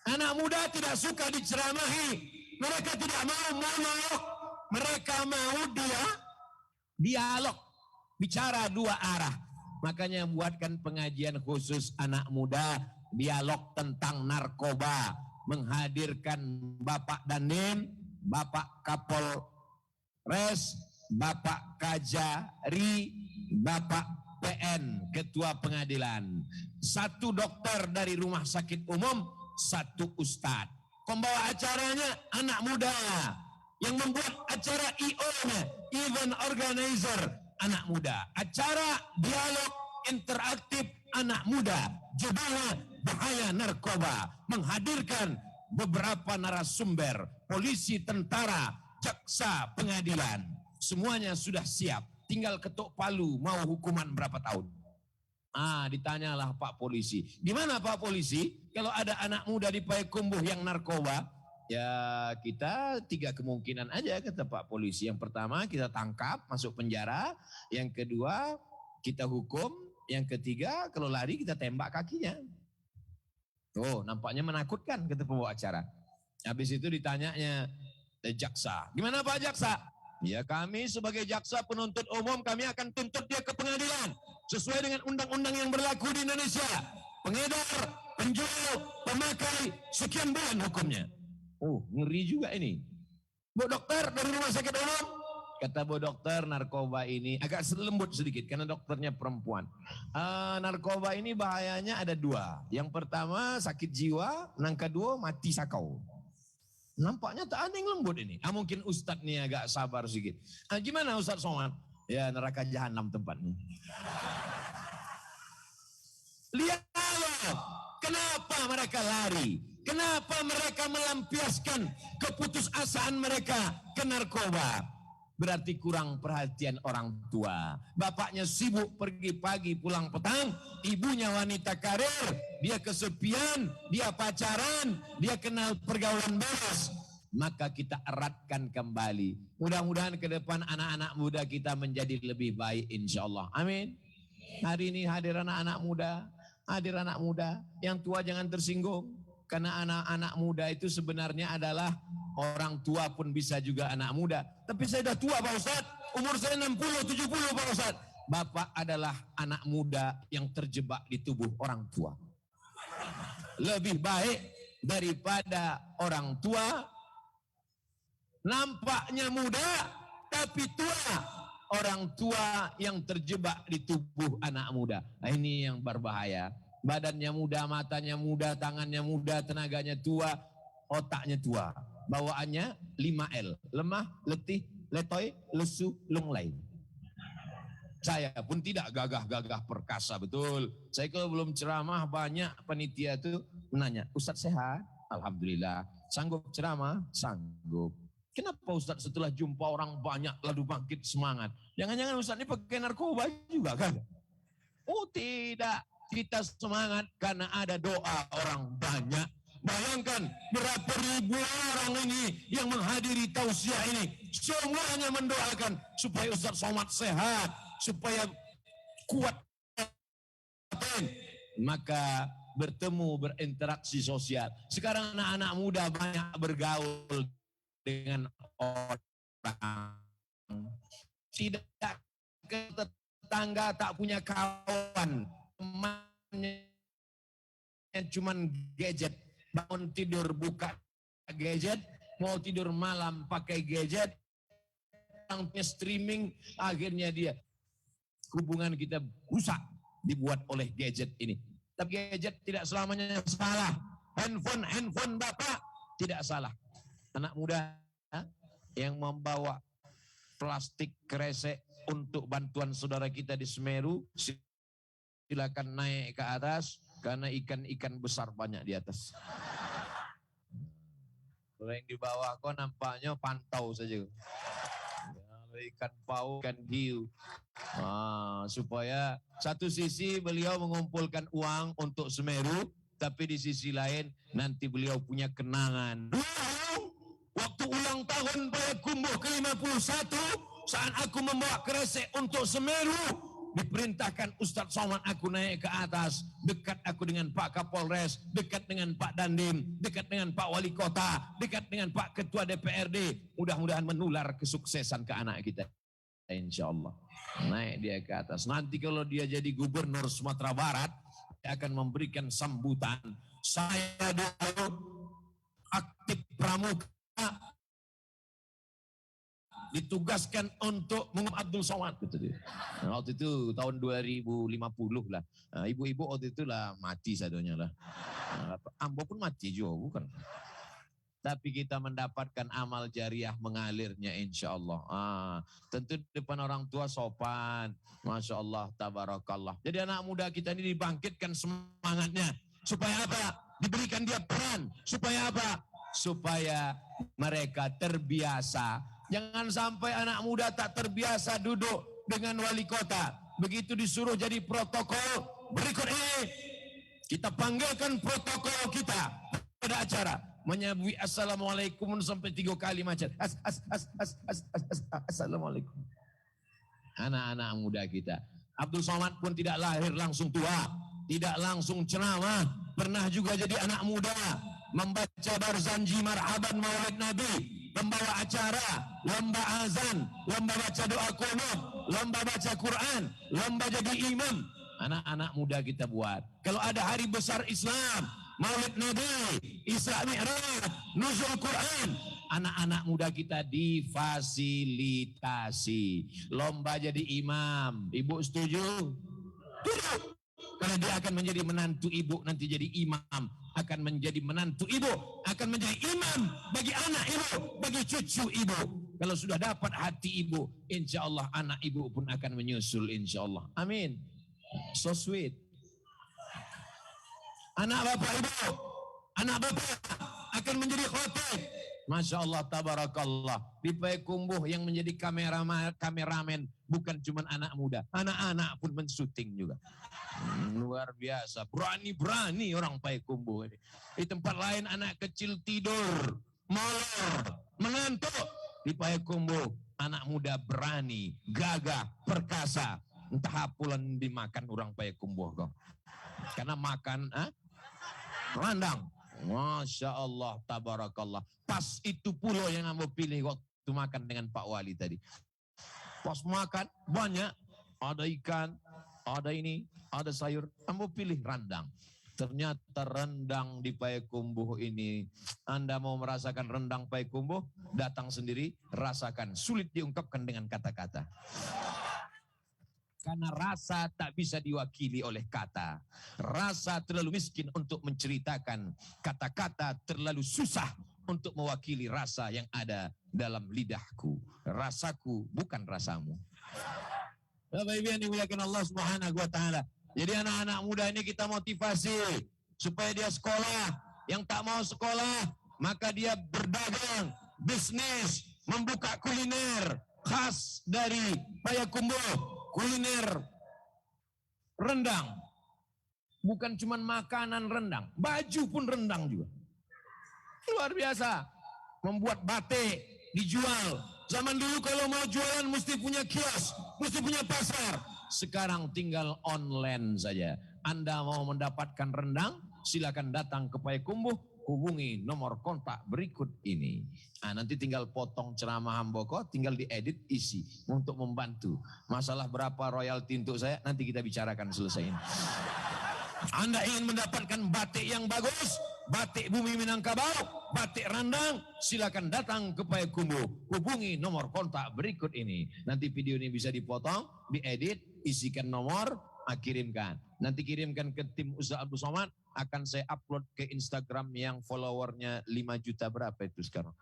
Anak muda tidak suka diceramahi. Mereka tidak mau monolog. Mereka mau dialog. Bicara dua arah. Makanya buatkan pengajian khusus anak muda, dialog tentang narkoba. Menghadirkan Bapak Dandim, Bapak Kapolres, Bapak Kajari, Bapak PN, Ketua Pengadilan. Satu dokter dari rumah sakit umum, satu ustadz. Pembawa acaranya anak muda. Yang membuat acara IO-nya, event organizer, anak muda. Acara dialog interaktif anak muda. Judulnya Bahaya Narkoba. Menghadirkan beberapa narasumber, polisi, tentara, jaksa, pengadilan. Semuanya sudah siap. Tinggal ketuk palu, mau hukuman berapa tahun. Ditanyalah Pak Polisi. Di mana Pak Polisi? Kalau ada anak muda di Payakumbuh yang narkoba, ya kita 3 kemungkinan aja kata Pak Polisi. Yang pertama kita tangkap, masuk penjara. Yang kedua kita hukum. Yang ketiga kalau lari kita tembak kakinya. Tuh nampaknya menakutkan kata pembawa acara. Habis itu ditanyanya jaksa. Gimana Pak Jaksa? Ya kami sebagai jaksa penuntut umum kami akan tuntut dia ke pengadilan. Sesuai dengan undang-undang yang berlaku di Indonesia. Pengedar, penjual, pemakai, sekian bulan hukumnya. Oh ngeri juga ini. Bu dokter dari rumah sakit umum. Kata bu dokter narkoba ini agak lembut sedikit karena dokternya perempuan. Narkoba ini bahayanya ada 2. Yang pertama sakit jiwa, yang kedua mati sakau. Nampaknya tak ada yang lembut ini. Mungkin Ustadz nih agak sabar sedikit. Gimana Ustadz Somad? Ya neraka jahanam tempatnya. Lihatlah kenapa mereka lari. Kenapa mereka melampiaskan keputusasaan mereka ke narkoba. Berarti kurang perhatian orang tua. Bapaknya sibuk pergi pagi pulang petang. Ibunya wanita karir. Dia kesepian. Dia pacaran. Dia kenal pergaulan bebas. Maka kita eratkan kembali. Mudah-mudahan ke depan anak-anak muda kita menjadi lebih baik insya Allah. Amin. Hari ini hadir anak-anak muda. Hadir anak muda. Yang tua jangan tersinggung. Karena anak-anak muda itu sebenarnya adalah orang tua pun bisa juga anak muda. Tapi saya sudah tua Pak Ustadz. Umur saya 60, 70 Pak Ustadz. Bapak adalah anak muda yang terjebak di tubuh orang tua. Lebih baik daripada orang tua. Nampaknya muda tapi tua. Orang tua yang terjebak di tubuh anak muda. Nah ini yang berbahaya. Badannya muda, matanya muda, tangannya muda, tenaganya tua, otaknya tua. Bawaannya 5L. Lemah, letih, letoy, lesu, lunglai. Saya pun tidak gagah-gagah perkasa, betul. Saya kalau belum ceramah banyak panitia itu menanya, Ustadz sehat? Alhamdulillah. Sanggup ceramah? Sanggup. Kenapa Ustadz setelah jumpa orang banyak lalu bangkit semangat? Jangan-jangan Ustadz ini pakai narkoba juga kan? Oh tidak. Kita semangat karena ada doa orang banyak. Bayangkan berapa ribu orang ini yang menghadiri tausiah ini. Semuanya mendoakan supaya Ustadz Somad sehat. Supaya kuat, maka bertemu, berinteraksi sosial. Sekarang anak-anak muda banyak bergaul dengan orang. Tidak ke tetangga, tak punya kawan. Temannya cuman gadget. Bangun tidur buka gadget, mau tidur malam pakai gadget, streaming, akhirnya dia hubungan kita rusak dibuat oleh gadget ini. Tapi gadget tidak selamanya salah. Handphone Bapak tidak salah. Anak muda yang membawa plastik kresek untuk bantuan saudara kita di Semeru, silakan naik ke atas karena ikan-ikan besar banyak di atas. Kalau yang di bawah kok nampaknya pantau saja. Ikan paus, ikan hiu. Supaya satu sisi beliau mengumpulkan uang untuk Semeru, tapi di sisi lain nanti beliau punya kenangan. Waktu ulang tahun Payakumbuh ke-51, saat aku membawa kresek untuk Semeru, diperintahkan Ustadz Somad aku naik ke atas, dekat aku dengan Pak Kapolres, dekat dengan Pak Dandim, dekat dengan Pak Wali Kota, dekat dengan Pak Ketua DPRD. Mudah-mudahan menular kesuksesan ke anak kita. Insya Allah. Naik dia ke atas. Nanti kalau dia jadi gubernur Sumatera Barat, dia akan memberikan sambutan. Saya dulu aktif pramuka, ditugaskan untuk mengurus Abdul Somad. Nah, waktu itu tahun 2050 lah. Ibu-ibu waktu itu lah mati sadonya lah. Ambo pun mati juga bukan. Tapi kita mendapatkan amal jariah mengalirnya insya Allah. Tentu depan orang tua sopan. Masya Allah, tabarakallah. Jadi anak muda kita ini dibangkitkan semangatnya. Supaya apa? Diberikan dia peran. Supaya apa? Supaya mereka terbiasa. Jangan sampai anak muda tak terbiasa duduk dengan wali kota. Begitu disuruh jadi protokol, berikut ini kita panggilkan protokol kita pada acara. Menyebut assalamualaikum sampai 3 kali macam. Assalamualaikum. Anak-anak muda kita. Abdul Somad pun tidak lahir langsung tua. Tidak langsung ceramah. Pernah juga jadi anak muda. Membaca barzanji marhaban maulid Nabi. Membawa acara, lomba azan, lomba baca doa qunut, lomba baca Quran, lomba jadi imam. Anak-anak muda kita buat. Kalau ada hari besar Islam, Maulid Nabi, Isra Mi'raj, Nuzul Quran, anak-anak muda kita difasilitasi. Lomba jadi imam. Ibu setuju? Setuju. Karena dia akan menjadi menantu ibu, nanti jadi imam. Akan menjadi menantu ibu, akan menjadi imam bagi anak ibu, bagi cucu ibu. Kalau sudah dapat hati ibu, insya Allah anak ibu pun akan menyusul insya Allah. Amin. So sweet. Anak bapak ibu, anak bapak akan menjadi khotib. Masya Allah, tabarakallah. Di Payakumbuh yang menjadi kameramen bukan cuma anak muda, anak-anak pun mensyuting juga. Luar biasa, berani-berani orang Payakumbuh ini. Di tempat lain anak kecil tidur, molor, mengantuk. Di Payakumbuh anak muda berani, gagah, perkasa. Entah apulan dimakan orang Payakumbuh kok. Karena makan rendang. Masya Allah, tabarakallah. Pas itu pulau yang kamu pilih waktu makan dengan Pak Wali tadi. Pas makan banyak, ada ikan, ada ini, ada sayur. Kamu pilih rendang. Ternyata rendang di Payakumbuh ini, Anda mau merasakan rendang Payakumbuh, datang sendiri, rasakan. Sulit diungkapkan dengan kata-kata. Karena rasa tak bisa diwakili oleh kata. Rasa terlalu miskin untuk menceritakan. Kata-kata terlalu susah untuk mewakili rasa yang ada dalam lidahku. Rasaku bukan rasamu. Bapak Ibu yang dimuliakan Allah Subhanahu wa taala. Jadi anak-anak muda ini kita motivasi supaya dia sekolah. Yang tak mau sekolah, maka dia berdagang, bisnis, membuka kuliner khas dari Payakumbuh. Kuliner rendang. Bukan cuma makanan rendang, baju pun rendang juga. Luar biasa. Membuat batik, dijual. Zaman dulu kalau mau jualan mesti punya kios, mesti punya pasar. sekarang tinggal online saja. Anda mau mendapatkan rendang, silakan datang ke Payakumbuh, hubungi nomor kontak berikut ini. Nah, nanti tinggal potong ceramah Hamboko, tinggal diedit isi untuk membantu. Masalah berapa royalti untuk saya, nanti kita bicarakan selesai ini. Anda ingin mendapatkan batik yang bagus, batik bumi Minangkabau, batik rendang, silakan datang ke Payakumbuh. Hubungi nomor kontak berikut ini. Nanti video ini bisa dipotong, diedit, isikan nomor, kirimkan. Nanti kirimkan ke tim Ustaz Abdul Somad, akan saya upload ke Instagram yang followernya 5 juta berapa itu sekarang.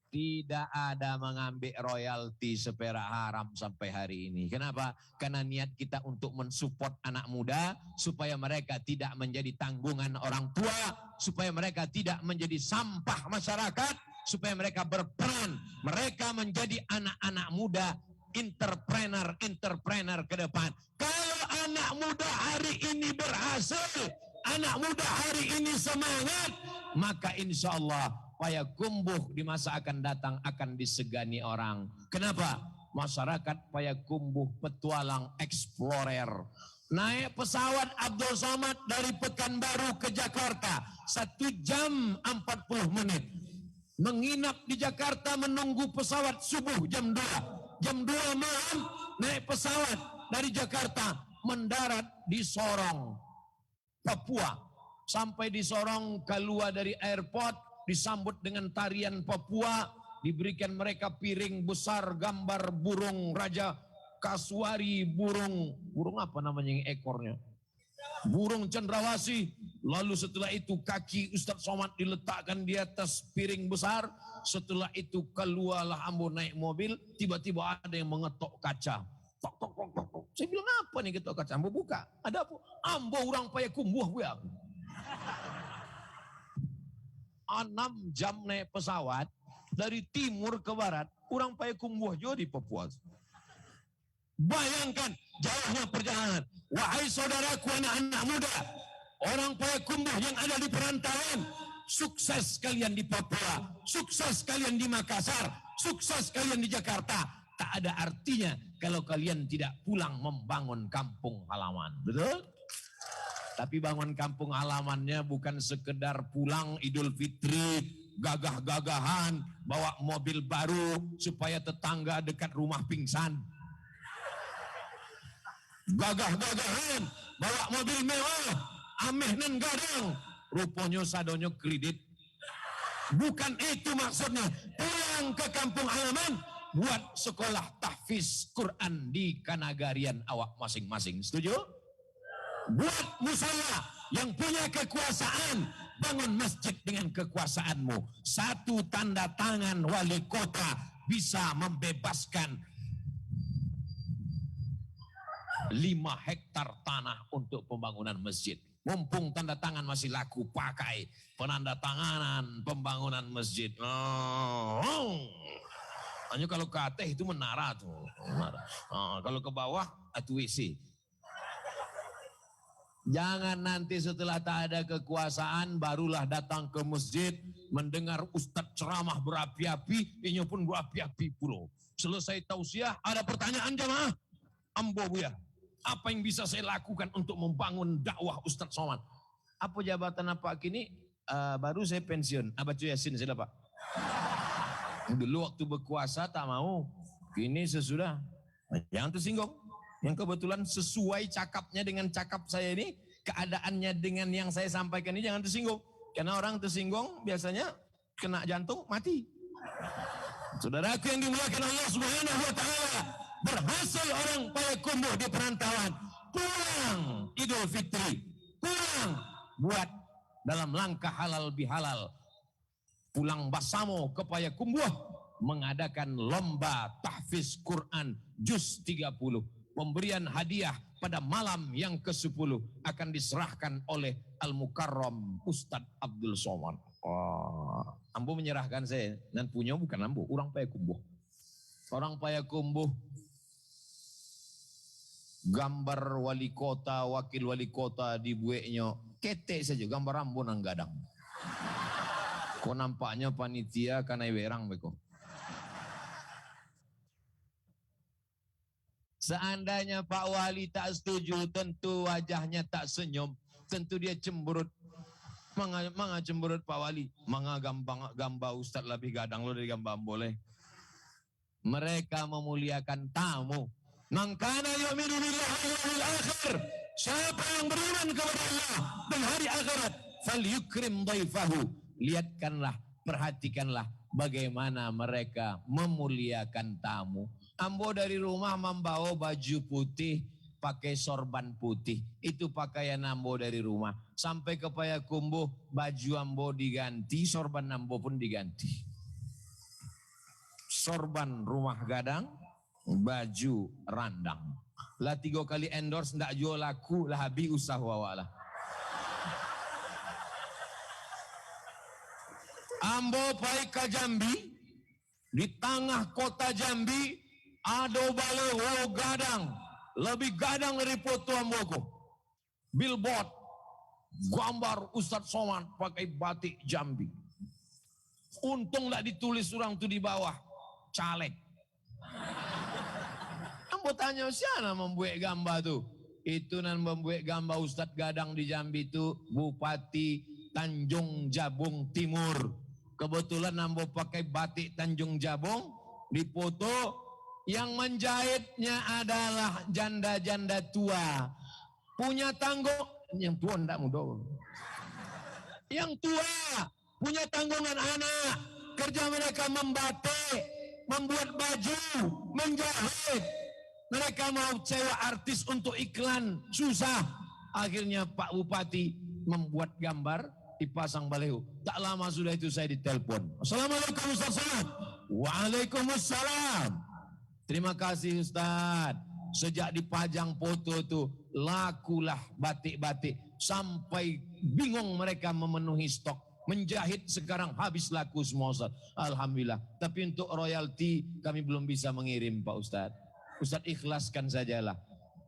Tidak ada mengambil royalti seperak haram sampai hari ini. Kenapa? Karena niat kita untuk mensupport anak muda supaya mereka tidak menjadi tanggungan orang tua, supaya mereka tidak menjadi sampah masyarakat, supaya mereka berperan, mereka menjadi anak-anak muda entrepreneur ke depan. Kalau anak muda hari ini berhasil, anak muda hari ini semangat, maka insya Allah Payakumbuh di masa akan datang akan disegani orang. Kenapa? Masyarakat Payakumbuh petualang explorer. Naik pesawat Abdul Somad dari Pekanbaru ke Jakarta 1 jam 40 menit. Menginap di Jakarta menunggu pesawat subuh jam 2. Jam 2 malam naik pesawat dari Jakarta mendarat di Sorong, Papua. Sampai di Sorong keluar dari airport disambut dengan tarian Papua, diberikan mereka piring besar gambar burung Raja Kasuari, burung apa namanya yang ekornya? Burung cendrawasih. Lalu setelah itu kaki Ustaz Somad diletakkan di atas piring besar. Setelah itu keluarlah ambo naik mobil, tiba-tiba ada yang mengetok kaca. Tok, tok, tok, tok, tok. Saya bilang apa nih ketok kaca? Ambo buka. Ada apa? Ambo orang Payakumbuh ya. 6 jam naik pesawat dari timur ke barat, orang Payakumbuh juga di Papua. Bayangkan jauhnya perjalanan. Wahai saudaraku anak-anak muda, orang Payakumbuh yang ada di perantauan, sukses kalian di Papua, sukses kalian di Makassar, sukses kalian di Jakarta. Tak ada artinya kalau kalian tidak pulang membangun kampung halaman. Betul? Tapi bangun kampung halamannya bukan sekedar pulang Idul Fitri, gagah-gagahan, bawa mobil baru supaya tetangga dekat rumah pingsan. Gagah-gagahan, bawa mobil mewah, ameh nan gadang, rupanya sadonyo kredit. Bukan itu maksudnya. Pulang ke kampung halaman, buat sekolah tahfiz Quran di kanagarian awak masing-masing. Setuju? Buat musala yang punya kekuasaan, bangun masjid dengan kekuasaanmu. Satu tanda tangan wali kota bisa membebaskan 5 hektar tanah untuk pembangunan masjid. Mumpung tanda tangan masih laku, pakai penanda tanganan pembangunan masjid. Hanya kalau ke atas itu menara tuh. Kalau ke bawah itu WC. Jangan nanti setelah tak ada kekuasaan barulah datang ke masjid mendengar ustaz ceramah berapi-api, ini pun berapi-api pula. Selesai tausiah, ada pertanyaan jamaah? Ambo buya, apa yang bisa saya lakukan untuk membangun dakwah Ustaz Somad? Apa jabatan apa kini? Baru saya pensiun. Baca Yasin saya Pak. Dulu waktu berkuasa tak mau. Kini sesudah. Jangan tersinggung. Yang kebetulan sesuai cakapnya dengan cakap saya ini, keadaannya dengan yang saya sampaikan ini jangan tersinggung. Karena orang tersinggung biasanya kena jantung mati. Saudaraku yang dimuliakan Allah Subhanahu wa taala, berhasil orang Payakumbuh di perantauan, pulang Idul Fitri, pulang buat dalam langkah halal bihalal, pulang bersama ke Payakumbuh mengadakan lomba tahfiz Quran juz 30. Pemberian hadiah pada malam yang ke-10 akan diserahkan oleh Al-Mukarram Ustadz Abdul Somad. Ambo menyerahkan saya, dan punya bukan ambo, orang Payakumbuh. Orang Payakumbuh, gambar wali kota, wakil wali kota di bueknya, ketek saja, gambar ambo nang gadang. Kok nampaknya panitia kanai werang beko. Seandainya Pak Wali tak setuju, tentu wajahnya tak senyum, tentu dia cemberut. Manga cemberut Pak Wali, manga gambar Ustaz lebih gadang lo dari gambar boleh. Mereka memuliakan tamu. Man kana yu'minu billahi wal yawmil akhir, siapa yang beriman kepada Allah dan hari akhirat, falyukrim dhaifahu. Lihatkanlah, perhatikanlah bagaimana mereka memuliakan tamu. Ambo dari rumah membawa baju putih, pakai sorban putih. Itu pakaian ambo dari rumah. Sampai ke Payakumbuh, baju ambo diganti, sorban ambo pun diganti. Sorban rumah gadang, baju randang. Lah 3 kali endorse, ndak jual laku, lah habis usah wawalah. Ambo pai ke Jambi, di tengah kota Jambi, ada baleho gadang, lebih gadang dari foto amboku. Billboard, gambar Ustadz Somad pakai batik Jambi. Untung tak ditulis orang tu di bawah, caleg. Ambo tanya siapa membuat gambar tu? Itu nan membuat gambar Ustadz Gadang di Jambi itu Bupati Tanjung Jabung Timur. Kebetulan ambo pakai batik Tanjung Jabung, di foto. Yang menjahitnya adalah janda-janda tua. Punya tanggung, yang tua enggak muda. Yang tua, punya tanggungan anak. Kerja mereka membatik, membuat baju, menjahit. Mereka mau sewa artis untuk iklan, susah. Akhirnya Pak Bupati membuat gambar, dipasang baleho. Tak lama sudah itu saya ditelepon. Assalamualaikum Ustaz Somad. Waalaikumsalam. Terima kasih Ustaz. Sejak dipajang foto tu, lakulah batik-batik. Sampai bingung mereka memenuhi stok. Menjahit sekarang habis laku semua Ustaz. Alhamdulillah. Tapi untuk royalti kami belum bisa mengirim Pak Ustaz. Ustaz ikhlaskan sajalah.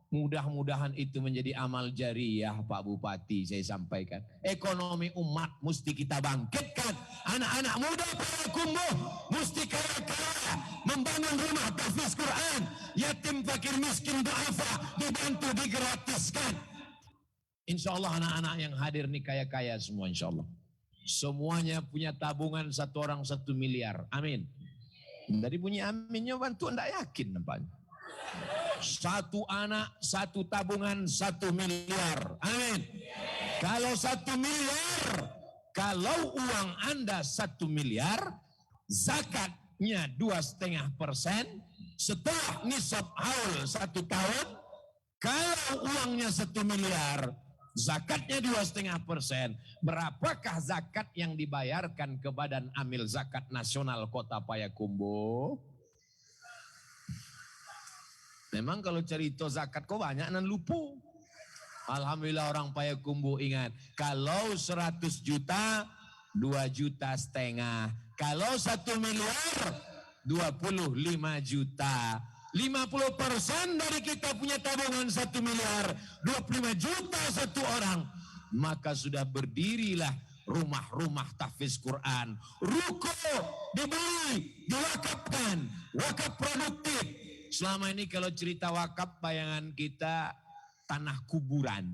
Mudah-mudahan itu menjadi amal jariah Pak Bupati, saya sampaikan. Ekonomi umat mesti kita bangkitkan. Anak-anak muda Payakumbuh mesti kaya-kaya. Membangun rumah tahfiz Quran. Yatim, fakir, miskin, du'afa dibantu, digratiskan. Insya Allah anak-anak yang hadir nih kaya-kaya semua insya Allah. Semuanya punya tabungan 1 orang 1 miliar. Amin. Dari bunyi aminnya bantu enggak yakin nampaknya. 1 anak, 1 tabungan, 1 miliar. Amin. Kalau 1 miliar, kalau uang Anda 1 miliar, zakatnya 2,5%. Setelah nisab haul 1 tahun, kalau uangnya 1 miliar, zakatnya 2,5%. Berapakah zakat yang dibayarkan ke Badan Amil Zakat Nasional Kota Payakumbuh? Memang kalau cerita zakat kok banyak nan lupa. Alhamdulillah orang Payakumbuh ingat. Kalau 100 juta, 2,5 juta. Kalau 1 miliar, 25 juta. 50% dari kita punya tabungan 1 miliar, 25 juta 1 orang. Maka sudah berdirilah rumah-rumah tahfiz Quran. Ruko dibeli, diwakafkan, wakaf produktif. Selama ini kalau cerita wakaf bayangan kita tanah kuburan.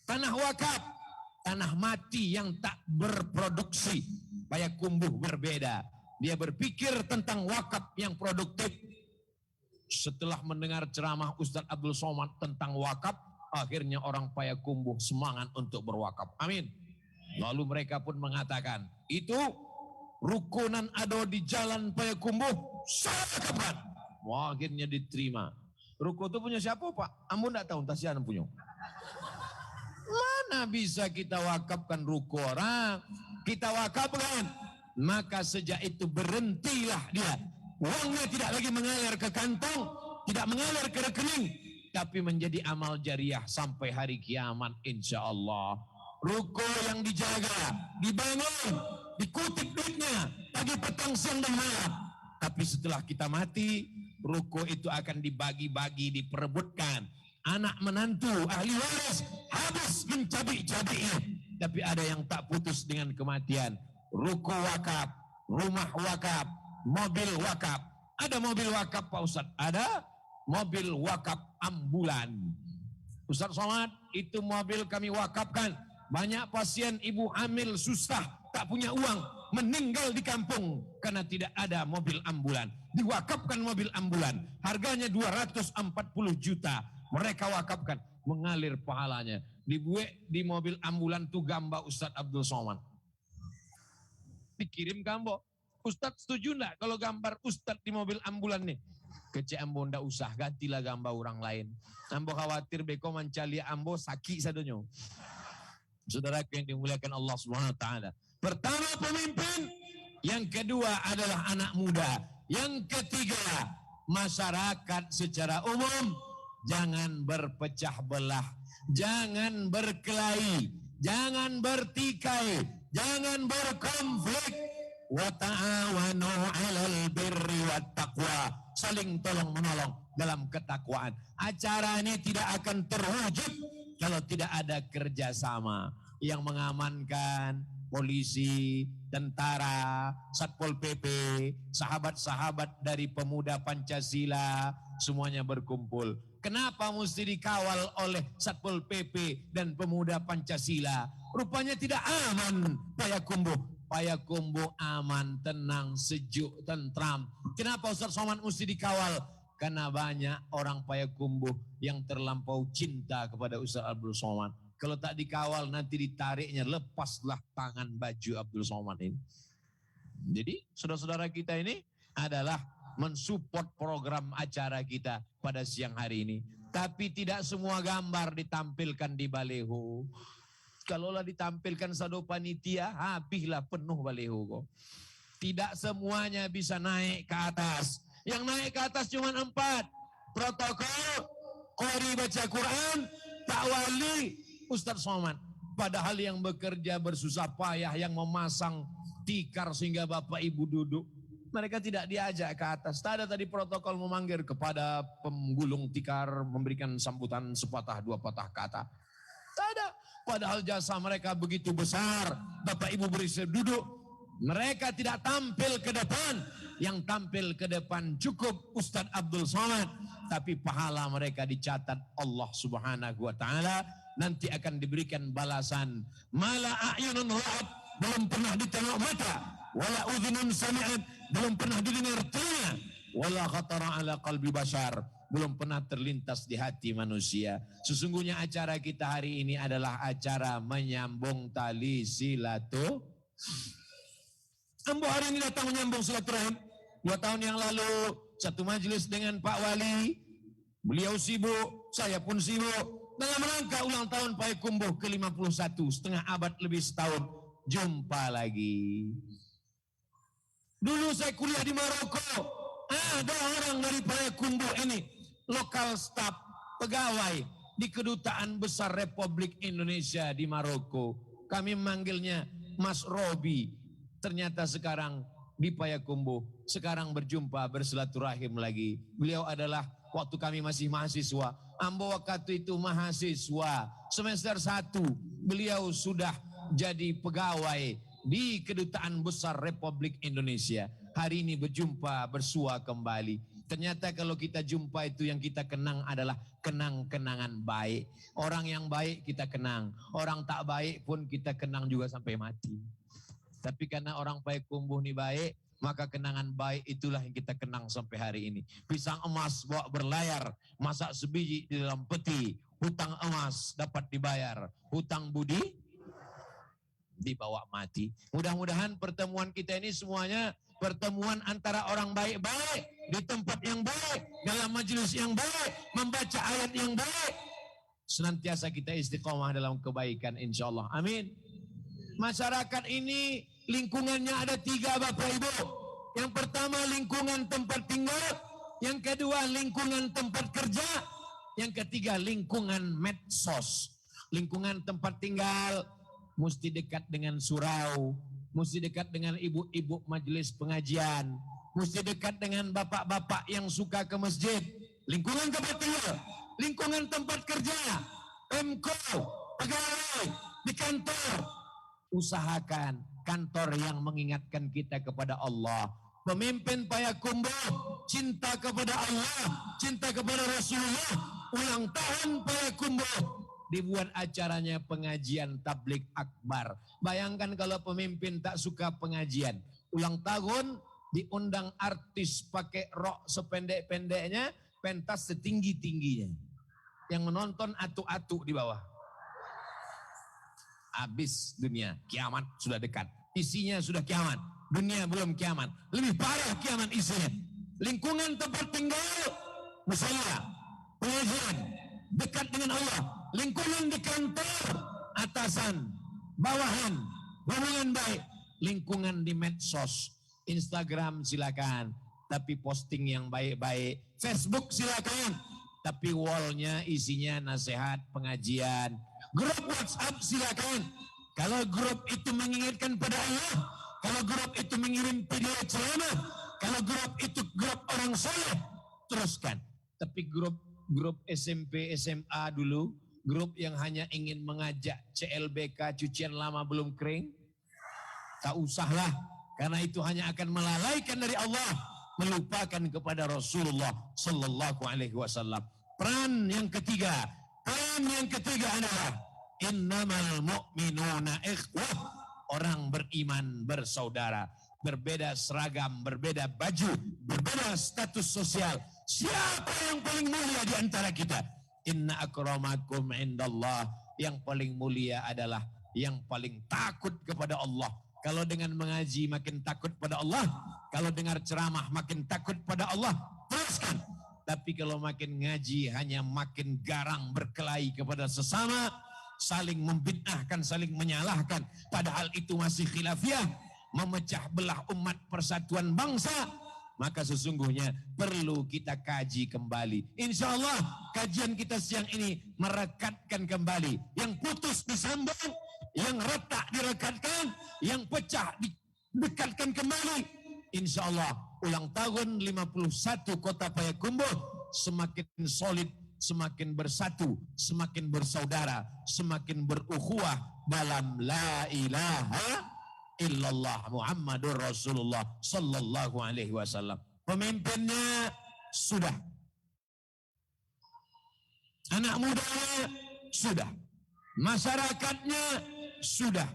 Tanah wakaf, tanah mati yang tak berproduksi. Payakumbuh berbeda. Dia berpikir tentang wakaf yang produktif. Setelah mendengar ceramah Ustadz Abdul Somad tentang wakaf, akhirnya orang Payakumbuh semangat untuk berwakaf. Amin. Lalu mereka pun mengatakan, itu rukunan ada di jalan Payakumbuh, saya wakafkan. Wah, akhirnya diterima. Ruko itu punya siapa Pak? Ambo enggak tahu, entah siapa punya. Mana bisa kita wakafkan ruko orang? Kita wakafkan. Maka sejak itu berhentilah dia. Uangnya tidak lagi mengalir ke kantong, tidak mengalir ke rekening, tapi menjadi amal jariah sampai hari kiamat insya Allah. Ruko yang dijaga, dibangun, dikutip duitnya, pagi petang siang dan malam. Tapi setelah kita mati, ruko itu akan dibagi-bagi, diperebutkan. Anak menantu, ahli waris, habis mencabik-cabiknya. Tapi ada yang tak putus dengan kematian. Ruko wakaf, rumah wakaf, mobil wakaf. Ada mobil wakaf Pak Ustadz? Ada. mobil wakaf ambulan. Ustaz Somad, itu mobil kami wakafkan. Banyak pasien ibu hamil susah, tak punya uang, meninggal di kampung karena tidak ada mobil ambulan. Diwakafkan mobil ambulan, harganya 240 juta. Mereka wakafkan, mengalir pahalanya. Dibuat di mobil ambulan tuh gambar Ustaz Abdul Somad. Dikirim gambar. Ustaz setuju enggak kalau gambar Ustaz di mobil ambulan nih? Kece ambo ndak usah, gantilah gambar orang lain. Ambo khawatir beko mencali ambo sakit sadonyo. Saudara yang dimuliakan Allah Subhanahu wa taala. Pertama pemimpin, yang kedua adalah anak muda, yang ketiga masyarakat secara umum. Jangan berpecah belah, jangan berkelahi, jangan bertikai, jangan berkonflik. Wa ta'awanu 'alal birri wat taqwa. Saling tolong menolong dalam ketakwaan. Acara ini tidak akan terwujud kalau tidak ada kerjasama yang mengamankan polisi, tentara, Satpol PP, sahabat-sahabat dari pemuda Pancasila, semuanya berkumpul. Kenapa mesti dikawal oleh Satpol PP dan pemuda Pancasila? Rupanya tidak aman Payakumbuh. Payakumbuh aman, tenang, sejuk, tentram. Kenapa Ustaz Somad mesti dikawal? Karena banyak orang Payakumbuh yang terlampau cinta kepada Ustaz Abdul Somad. Kalau tak dikawal nanti ditariknya, lepaslah tangan baju Abdul Somad ini. Jadi saudara-saudara kita ini adalah mensupport program acara kita pada siang hari ini. Tapi tidak semua gambar ditampilkan di baleho. Kalaulah ditampilkan satu panitia, habislah penuh baleho kok. Tidak semuanya bisa naik ke atas. Yang naik ke atas cuma 4. Protokol, qori baca Quran, tak wali, Ustaz Somad. Padahal yang bekerja bersusah payah, yang memasang tikar sehingga bapak ibu duduk, mereka tidak diajak ke atas. Tak ada tadi protokol memanggil kepada penggulung tikar, memberikan sambutan sepatah dua patah kata. Tak ada. Padahal jasa mereka begitu besar. Bapak ibu bersedia duduk. Mereka tidak tampil ke depan. Yang tampil ke depan cukup Ustaz Abdul Somad. Tapi pahala mereka dicatat Allah Subhanahu wa taala. Nanti akan diberikan balasan. Mala a'yunun ra'at, belum pernah ditengok mata. Wala udhunun sami'at, belum pernah didengar telinga. Wala khatara ala qalbi bashar, belum pernah terlintas di hati manusia. Sesungguhnya acara kita hari ini adalah acara menyambung tali silaturahim. Ambo hari ini datang menyambung silaturahim. 2 tahun yang lalu satu majelis dengan Pak Wali. Beliau sibuk, saya pun sibuk. Dalam rangka ulang tahun Payakumbuh ke-51, setengah abad lebih setahun. Jumpa lagi. Dulu saya kuliah di Maroko. Ada orang dari Payakumbuh ini, lokal staf, pegawai di Kedutaan Besar Republik Indonesia di Maroko. Kami memanggilnya Mas Robi. Ternyata sekarang di Payakumbuh, sekarang berjumpa bersilaturahim lagi. Beliau adalah waktu kami masih mahasiswa. Ambo waktu itu mahasiswa semester 1. Beliau sudah jadi pegawai di Kedutaan Besar Republik Indonesia. Hari ini berjumpa, bersua kembali. Ternyata kalau kita jumpa itu yang kita kenang adalah kenang-kenangan baik. Orang yang baik kita kenang. Orang tak baik pun kita kenang juga sampai mati. Tapi karena orang Payakumbuh ini baik, maka kenangan baik itulah yang kita kenang sampai hari ini. Pisang emas bawa berlayar, masak sebiji di dalam peti. Hutang emas dapat dibayar, hutang budi dibawa mati. Mudah-mudahan pertemuan kita ini semuanya pertemuan antara orang baik-baik, di tempat yang baik, dalam majelis yang baik, membaca ayat yang baik. Senantiasa kita istiqomah dalam kebaikan insyaAllah. Amin. Masyarakat ini lingkungannya ada 3 Bapak Ibu. Yang pertama lingkungan tempat tinggal, yang kedua lingkungan tempat kerja, yang ketiga lingkungan medsos. Lingkungan tempat tinggal mesti dekat dengan surau, mesti dekat dengan ibu-ibu majelis pengajian, mesti dekat dengan bapak-bapak yang suka ke masjid. Lingkungan tempat tinggal, lingkungan tempat kerja, Pemko, pegawai di kantor. Usahakan kantor yang mengingatkan kita kepada Allah. pemimpin Payakumbuh, cinta kepada Allah, cinta kepada Rasulullah, ulang tahun Payakumbuh, dibuat acaranya pengajian tablik akbar. Bayangkan kalau pemimpin tak suka pengajian, ulang tahun diundang artis pakai rok sependek-pendeknya, pentas setinggi-tingginya. Yang menonton atu-atu di bawah. Habis dunia, kiamat sudah dekat. Isinya sudah kiamat, dunia belum kiamat. Lebih parah kiamat isinya. Lingkungan tempat tinggal, musyawarah, pengajian, dekat dengan Allah. Lingkungan di kantor, atasan, bawahan, hubungan baik. Lingkungan di medsos, Instagram silakan, tapi posting yang baik-baik. Facebook silakan, tapi wallnya isinya nasihat, pengajian. Grup WhatsApp silakan. Kalau grup itu mengingatkan pada Allah, kalau grup itu mengirim video ceramah, kalau grup itu grup orang soleh, teruskan. Tapi grup SMP, SMA dulu, grup yang hanya ingin mengajak CLBK, cucian lama belum kering, tak usahlah, karena itu hanya akan melalaikan dari Allah, melupakan kepada Rasulullah Sallallahu Alaihi Wasallam. Peran yang ketiga adalah innamal mu'minuna ikhwah. Orang beriman bersaudara, berbeda seragam, berbeda baju, berbeda status sosial. Siapa yang paling mulia di antara kita? Inna akramakum indallah. Yang paling mulia adalah yang paling takut kepada Allah. Kalau dengan mengaji makin takut pada Allah, kalau dengar ceramah makin takut pada Allah, teruskan. Tapi kalau makin ngaji hanya makin garang berkelahi kepada sesama, saling membid'ahkan, saling menyalahkan, padahal itu masih khilafiyah, memecah belah umat persatuan bangsa, maka sesungguhnya perlu kita kaji kembali. Insya Allah kajian kita siang ini merekatkan kembali. Yang putus disambung, yang retak direkatkan, yang pecah didekatkan kembali. Insya Allah ulang tahun 51 Kota Payakumbuh semakin solid, semakin bersatu, semakin bersaudara, semakin berukhuwah dalam la ilaha illallah Muhammadur Rasulullah Sallallahu Alaihi Wasallam. Pemimpinnya sudah, anak mudanya sudah, masyarakatnya sudah.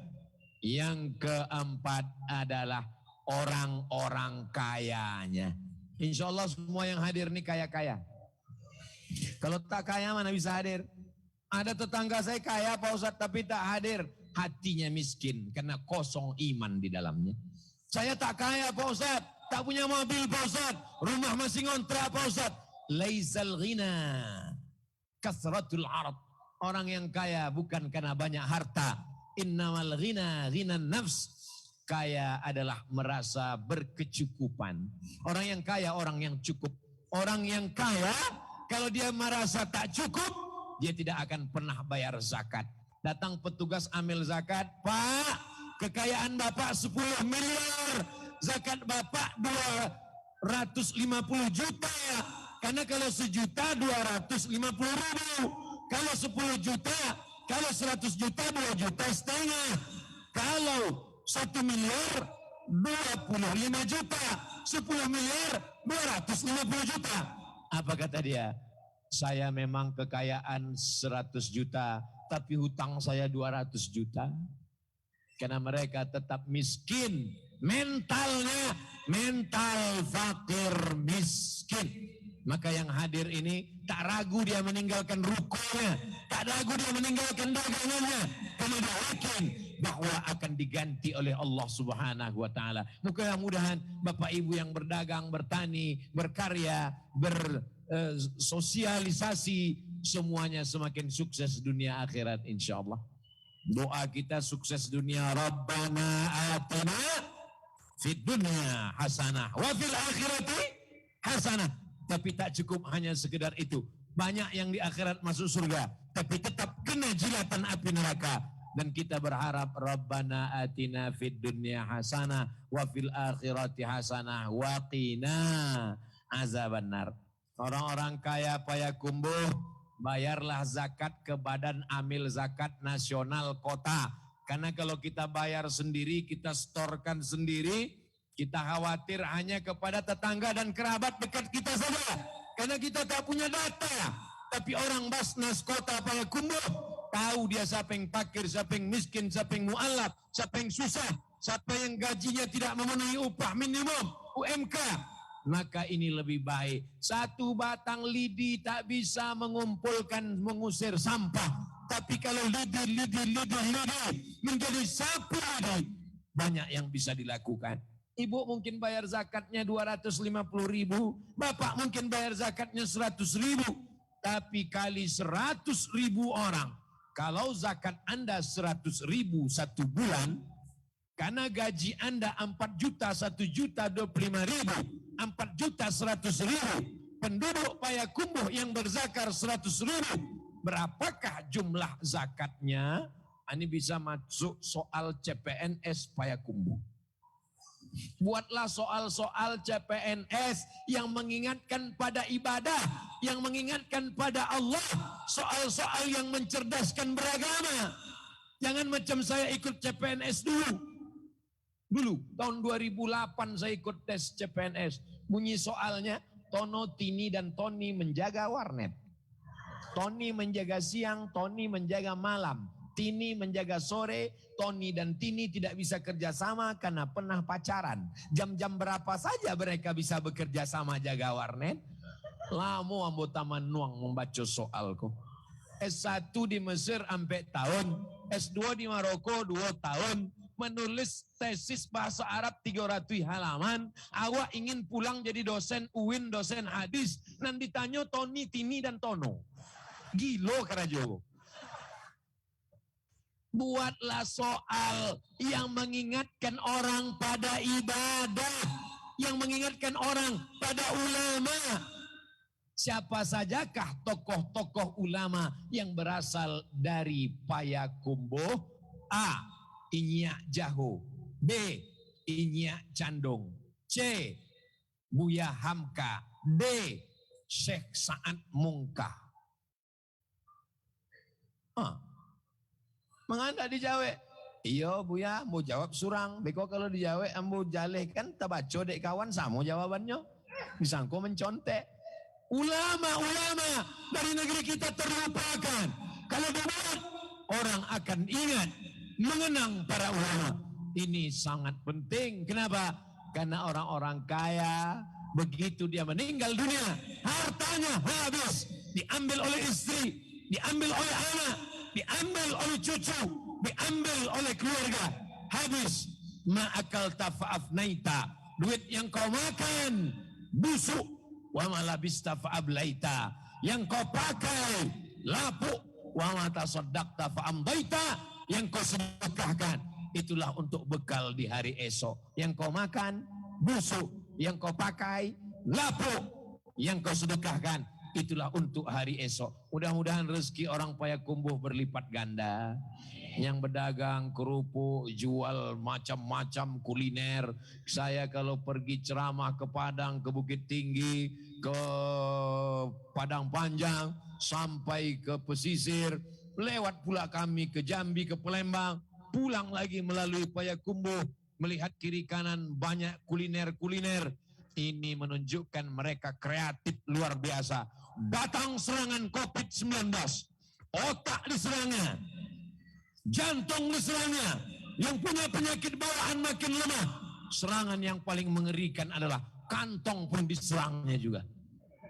Yang keempat adalah orang-orang kayanya. Insya Allah semua yang hadir ini kaya-kaya. Kalau tak kaya mana bisa hadir? Ada tetangga saya kaya Pak Ustadz tapi tak hadir. Hatinya miskin karena kosong iman di dalamnya. Saya tak kaya Pak Ustadz, tak punya mobil Pak Ustadz, rumah masih ngontrak Pak Ustadz. Laisal ghina kasratul arad. Orang yang kaya bukan karena banyak harta. Innamal ghina ghinan nafs. Kaya adalah merasa berkecukupan. Orang yang kaya orang yang cukup. Orang yang kaya kalau dia merasa tak cukup, dia tidak akan pernah bayar zakat. Datang petugas ambil zakat, Pak, kekayaan Bapak 10 miliar, zakat Bapak 250 juta. Karena kalau 1 juta 250 ribu, kalau 10 juta, kalau 100 juta 2 juta setengah, kalau 1 miliar 25 juta, 10 miliar 250 juta. Apa kata dia? Saya memang kekayaan 100 juta, tapi hutang saya 200 juta. Karena mereka tetap miskin. Mentalnya, mental fakir miskin. Maka yang hadir ini tak ragu dia meninggalkan rukunya, tak ragu dia meninggalkan dagangannya. Karena dia yakin bahwa akan diganti oleh Allah Subhanahu wa taala. Mudah-mudahan Bapak Ibu yang berdagang, bertani, berkarya, bersosialisasi semuanya semakin sukses dunia akhirat insyaallah. Doa kita sukses dunia, Rabbana atina fid dunya hasanah wa fil akhirati hasanah. Tapi tak cukup hanya sekedar itu. Banyak yang di akhirat masuk surga, tapi tetap kena jilatan api neraka. Dan kita berharap Rabbana atina fid dunya hasanah wa fil akhirati hasanah wa qina azabannar. Orang-orang kaya Payakumbuh, bayarlah zakat ke Badan Amil Zakat Nasional Kota. Karena kalau kita bayar sendiri, kita setorkan sendiri, Kita khawatir hanya kepada tetangga dan kerabat dekat kita saja. Karena kita tak punya data. Tapi orang Basnas Kota Payakumbuh tahu dia siapa yang fakir, siapa yang miskin, siapa yang mu'alaf, siapa yang susah, siapa yang gajinya tidak memenuhi upah minimum, UMK. Maka ini lebih baik. Satu batang lidi tak bisa mengusir sampah. Tapi kalau lidi menjadi sapu lidi, banyak yang bisa dilakukan. Ibu mungkin bayar zakatnya 250.000, bapak mungkin bayar zakatnya 100.000, tapi kali 100.000 orang. Kalau zakat Anda 100.000 satu bulan, karena gaji Anda 4 juta, 1 juta 25.000, 4 juta 100.000, penduduk Payakumbuh yang berzakar 100.000, berapakah jumlah zakatnya? Ini bisa masuk soal CPNS Payakumbuh. Buatlah soal-soal CPNS yang mengingatkan pada ibadah, yang mengingatkan pada Allah, soal-soal yang mencerdaskan beragama. Jangan macam saya ikut CPNS dulu. Tahun 2008 saya ikut tes CPNS. Bunyi soalnya, Tono, Tini, dan Tony menjaga warnet. Tony menjaga siang, Tony menjaga malam. Tini menjaga sore, Tony dan Tini tidak bisa kerjasama karena pernah pacaran. Jam-jam berapa saja mereka bisa bekerja sama jaga warnet? Lama anggota manuang membaca soalku. S1 di Mesir sampai tahun, S2 di Maroko 2 tahun, menulis tesis bahasa Arab 300 halaman. Awak ingin pulang jadi dosen UIN, dosen hadis, dan ditanya Tony, Tini, dan Tono. Gilo kerajo. Buatlah soal yang mengingatkan orang pada ibadah, yang mengingatkan orang pada ulama. Siapa sajakah tokoh-tokoh ulama yang berasal dari Payakumbuh? A. Inyak Jaho, B. Inyak Candong, C. Buya Hamka, D. Syekh Sa'ad Mungkah. Menganda dijawab? Iya Buya, mau jawab surang. Beko kalau dijawab, ambo jaleh kan tabaco dek kawan sama jawabannya. Disangko mencontek. Ulama-ulama dari negeri kita terlupakan. Kalau dibuat, orang akan ingat mengenang para ulama. Ini sangat penting. Kenapa? Karena orang-orang kaya, begitu dia meninggal dunia, hartanya habis. Diambil oleh istri, diambil oleh anak, diambil oleh cucu, diambil oleh keluarga. Habis. Ma'akal tafa'afnaita. Duit yang kau makan busuk. Wa malabista fa'ablaita. Yang kau pakai lapuk. Wa matasaddaqta fa'amdaita. Yang kau sedekahkan. Itulah untuk bekal di hari esok. Yang kau makan busuk. Yang kau pakai lapuk. Yang kau sedekahkan. Itulah untuk hari esok. Mudah-mudahan rezeki orang Payakumbuh berlipat ganda. Yang berdagang kerupuk, jual macam-macam kuliner. Saya kalau pergi ceramah ke Padang, ke Bukit Tinggi, ke Padang Panjang, sampai ke pesisir, lewat pula kami ke Jambi, ke Palembang, pulang lagi melalui Payakumbuh, melihat kiri kanan banyak kuliner-kuliner. Ini menunjukkan mereka kreatif luar biasa. Datang serangan COVID-19, otak diserangnya, jantung diserangnya, yang punya penyakit bawaan makin lemah. Serangan yang paling mengerikan adalah kantong pun diserangnya juga.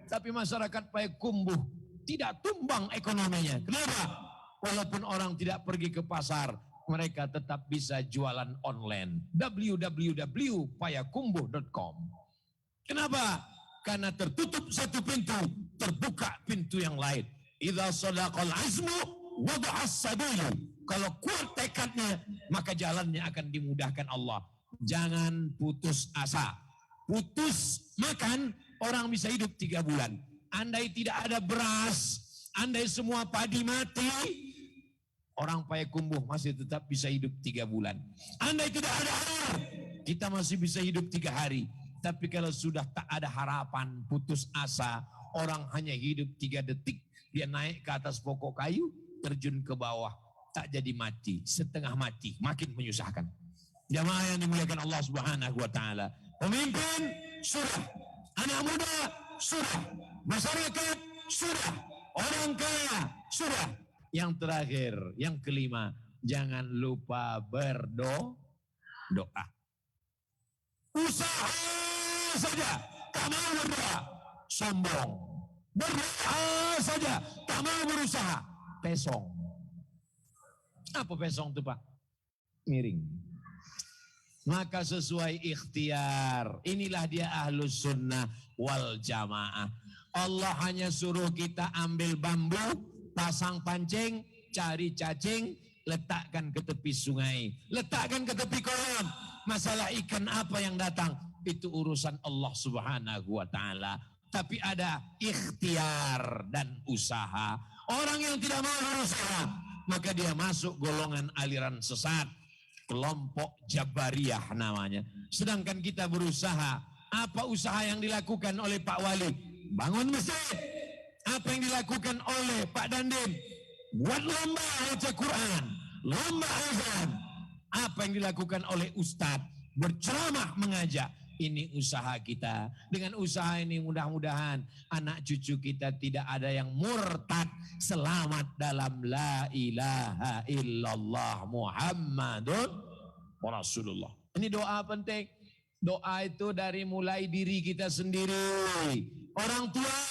Tapi masyarakat Payakumbuh tidak tumbang ekonominya. Kenapa? Walaupun orang tidak pergi ke pasar, mereka tetap bisa jualan online. www.payakumbuh.com. Kenapa? Karena tertutup satu pintu, terbuka pintu yang lain. Idza sadaqal azmu wada'as sabilu. Kalau kuat tekadnya, maka jalannya akan dimudahkan Allah. Jangan putus asa. Putus makan, orang bisa hidup 3 bulan. Andai tidak ada beras, andai semua padi mati, orang Payakumbuh masih tetap bisa hidup 3 bulan. Andai tidak ada air, kita masih bisa hidup 3 hari. Tapi kalau sudah tak ada harapan, putus asa, orang hanya hidup 3 detik, dia naik ke atas pokok kayu, terjun ke bawah, tak jadi mati, setengah mati, makin menyusahkan. Jamaah yang dimuliakan Allah Subhanahu wa taala. Pemimpin sudah, anak muda sudah, masyarakat sudah, orang kaya sudah. Yang terakhir, yang kelima, jangan lupa berdoa. Usaha saja tak mau berdoa, sombong. Berdoa saja tak mau berusaha, pesong. Apa pesong itu Pak? Miring. Maka sesuai ikhtiar. Inilah dia ahlus sunnah wal jamaah. Allah hanya suruh kita ambil bambu, pasang pancing, cari cacing, letakkan ke tepi sungai, letakkan ke tepi kolam. Masalah ikan apa yang datang, itu urusan Allah Subhanahu wa taala. Tapi ada ikhtiar dan usaha. Orang yang tidak mau berusaha, maka dia masuk golongan aliran sesat. Kelompok Jabariyah namanya. Sedangkan kita berusaha. Apa usaha yang dilakukan oleh Pak Wali? Bangun masjid. Apa yang dilakukan oleh Pak Dandim? Buat lomba baca Quran, lomba azan. Apa yang dilakukan oleh Ustadz? Berceramah mengajak. Ini usaha kita. Dengan usaha ini mudah-mudahan anak cucu kita tidak ada yang murtad. Selamat dalam la ilaha illallah Muhammadun Rasulullah. Ini doa penting. Doa itu dari mulai diri kita sendiri. Orang tua.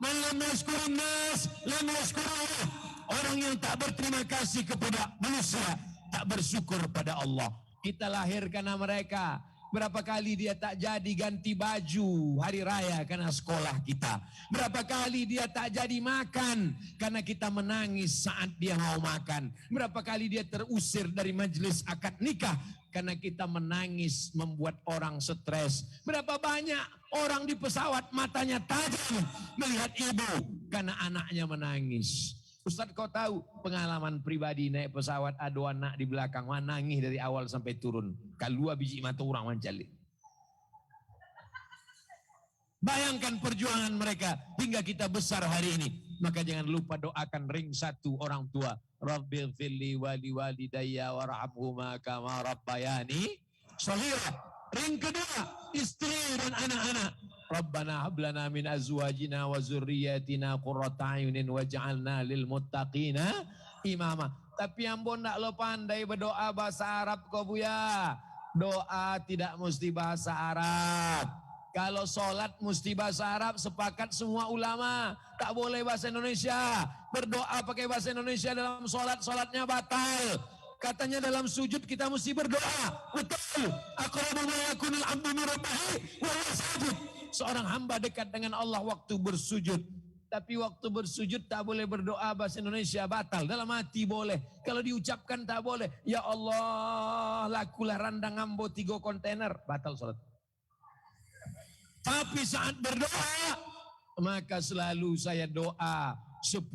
Man yashkurun nas, lam yashkurullah. Orang yang tak berterima kasih kepada manusia, tak bersyukur pada Allah. Kita lahirkan mereka. Berapa kali dia tak jadi ganti baju hari raya karena sekolah kita. Berapa kali dia tak jadi makan karena kita menangis saat dia mau makan. Berapa kali dia terusir dari majelis akad nikah karena kita menangis membuat orang stres. Berapa banyak orang di pesawat matanya tajam melihat ibu karena anaknya menangis. Ustadz, kau tahu pengalaman pribadi naik pesawat ada anak di belakang nangis dari awal sampai turun. Kalua biji mata orang mancali. Bayangkan perjuangan mereka hingga kita besar hari ini. Maka jangan lupa doakan ring satu orang tua. Rabbil fili wali walidayya warhamhuma kama rabbayani shaghira. Ring kedua, istri dan anak-anak. Rabbana hablana min azwajina wa zurriyatina qurrata ayunin waj'alna lil muttaqina imama. Tapi ambon nak lo pandai berdoa bahasa Arab kau buya. Doa tidak mesti bahasa Arab. Kalau solat mesti bahasa Arab, sepakat semua ulama. Tak boleh bahasa Indonesia. Berdoa pakai bahasa Indonesia dalam solat, solatnya batal. Katanya dalam sujud kita mesti berdoa. Betul. Aqrabu ma yakunul 'abdu min rabbih wa huwa sajid. Seorang hamba dekat dengan Allah waktu bersujud. Tapi waktu bersujud tak boleh berdoa bahasa Indonesia, batal. Dalam hati boleh. Kalau diucapkan tak boleh. Ya Allah, lakulah randang ambo 3 kontainer. Batal salat. Tapi saat berdoa, maka selalu saya doa 10.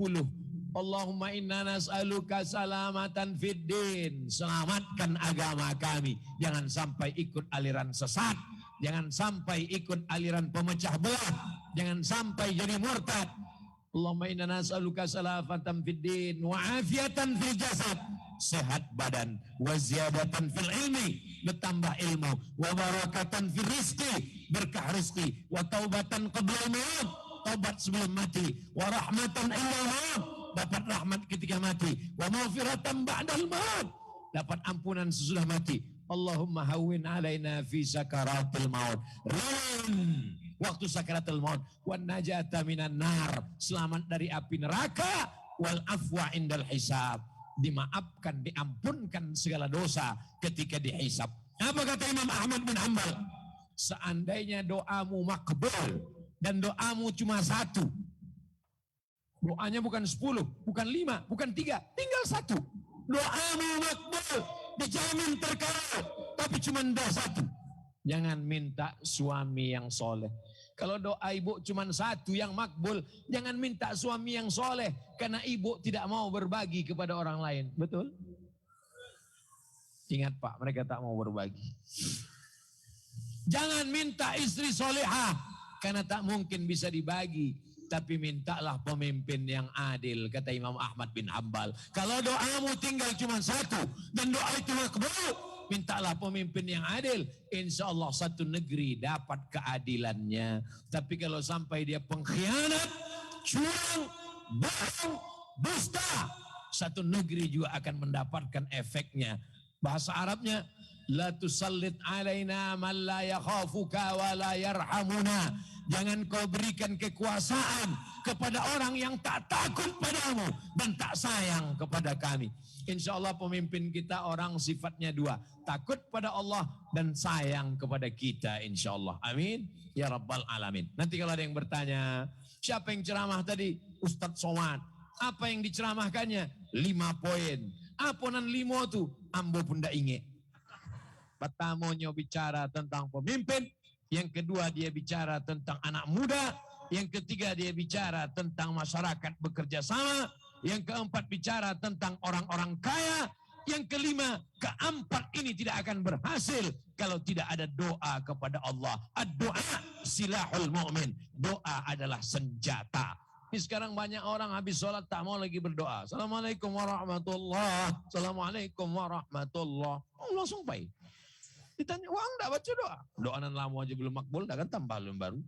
Allahumma inna nas'aluka salamatan fid din. Selamatkan agama kami. Jangan sampai ikut aliran sesat. Jangan sampai ikut aliran pemecah belah. Jangan sampai jadi murtad. Allahumma inna nas'aluka salamatan fid din wa afiatan fil jasad. Sehat badan, wa ziyadatan fil ilmi, bertambah ilmu, wa barakatan fil rizki, berkah rizki, wa taubatan qabla maut, taubat sebelum mati, wa rahmatan inda maut, dapat rahmat ketika mati, wa maghfiratan ba'dal maut, dapat ampunan sesudah mati. Allahumma hawwin alaina fi sakaratil maut. Rin waktu sakaratul maut, wan najata minan nar, selamat dari api neraka, wal afwa indal hisab, dimaafkan, diampunkan segala dosa ketika dihisab. Apa kata Imam Ahmad bin Hanbal? Seandainya doamu makbul dan doamu cuma 1, doanya bukan 10, bukan 5, bukan 3, tinggal 1. Doamu makbul, dijamin terkabul, tapi cuma doa 1. Jangan minta suami yang soleh. Kalau doa ibu cuma 1 yang makbul, jangan minta suami yang soleh. Karena ibu tidak mau berbagi kepada orang lain. Betul? Ingat Pak, mereka tak mau berbagi. Jangan minta istri solehah, karena tak mungkin bisa dibagi. Tapi mintalah pemimpin yang adil, kata Imam Ahmad bin Hanbal. Kalau doamu tinggal cuma 1 dan doa itu makbul, mintalah pemimpin yang adil. Insya Allah satu negeri dapat keadilannya. Tapi kalau sampai dia pengkhianat, curang, bohong, dusta, satu negeri juga akan mendapatkan efeknya. Bahasa Arabnya, la tusallit alaina man la yakhafuka wa la yarhamuna. Jangan kau berikan kekuasaan kepada orang yang tak takut padamu dan tak sayang kepada kami. Insya Allah pemimpin kita orang sifatnya dua. Takut pada Allah dan sayang kepada kita insya Allah. Amin. Ya Rabbal Alamin. Nanti kalau ada yang bertanya, siapa yang ceramah tadi? Ustadz Somad. Apa yang diceramahkannya? 5 poin. Apa nan 5 tu? Ambo pun tak ingat. Pertamanya bicara tentang pemimpin. Yang kedua dia bicara tentang anak muda. Yang ketiga dia bicara tentang masyarakat bekerja sama. Yang keempat bicara tentang orang-orang kaya. Yang kelima, keempat ini tidak akan berhasil kalau tidak ada doa kepada Allah. Ad-doa silahul mu'min. Doa adalah senjata. Ini sekarang banyak orang habis sholat tak mau lagi berdoa. Assalamualaikum warahmatullahi. Assalamualaikum warahmatullahi. Oh, langsung baik. Ditanya, wah enggak baca doa. Doa nan lama aja belum makbul, dah kan tambah belum baru.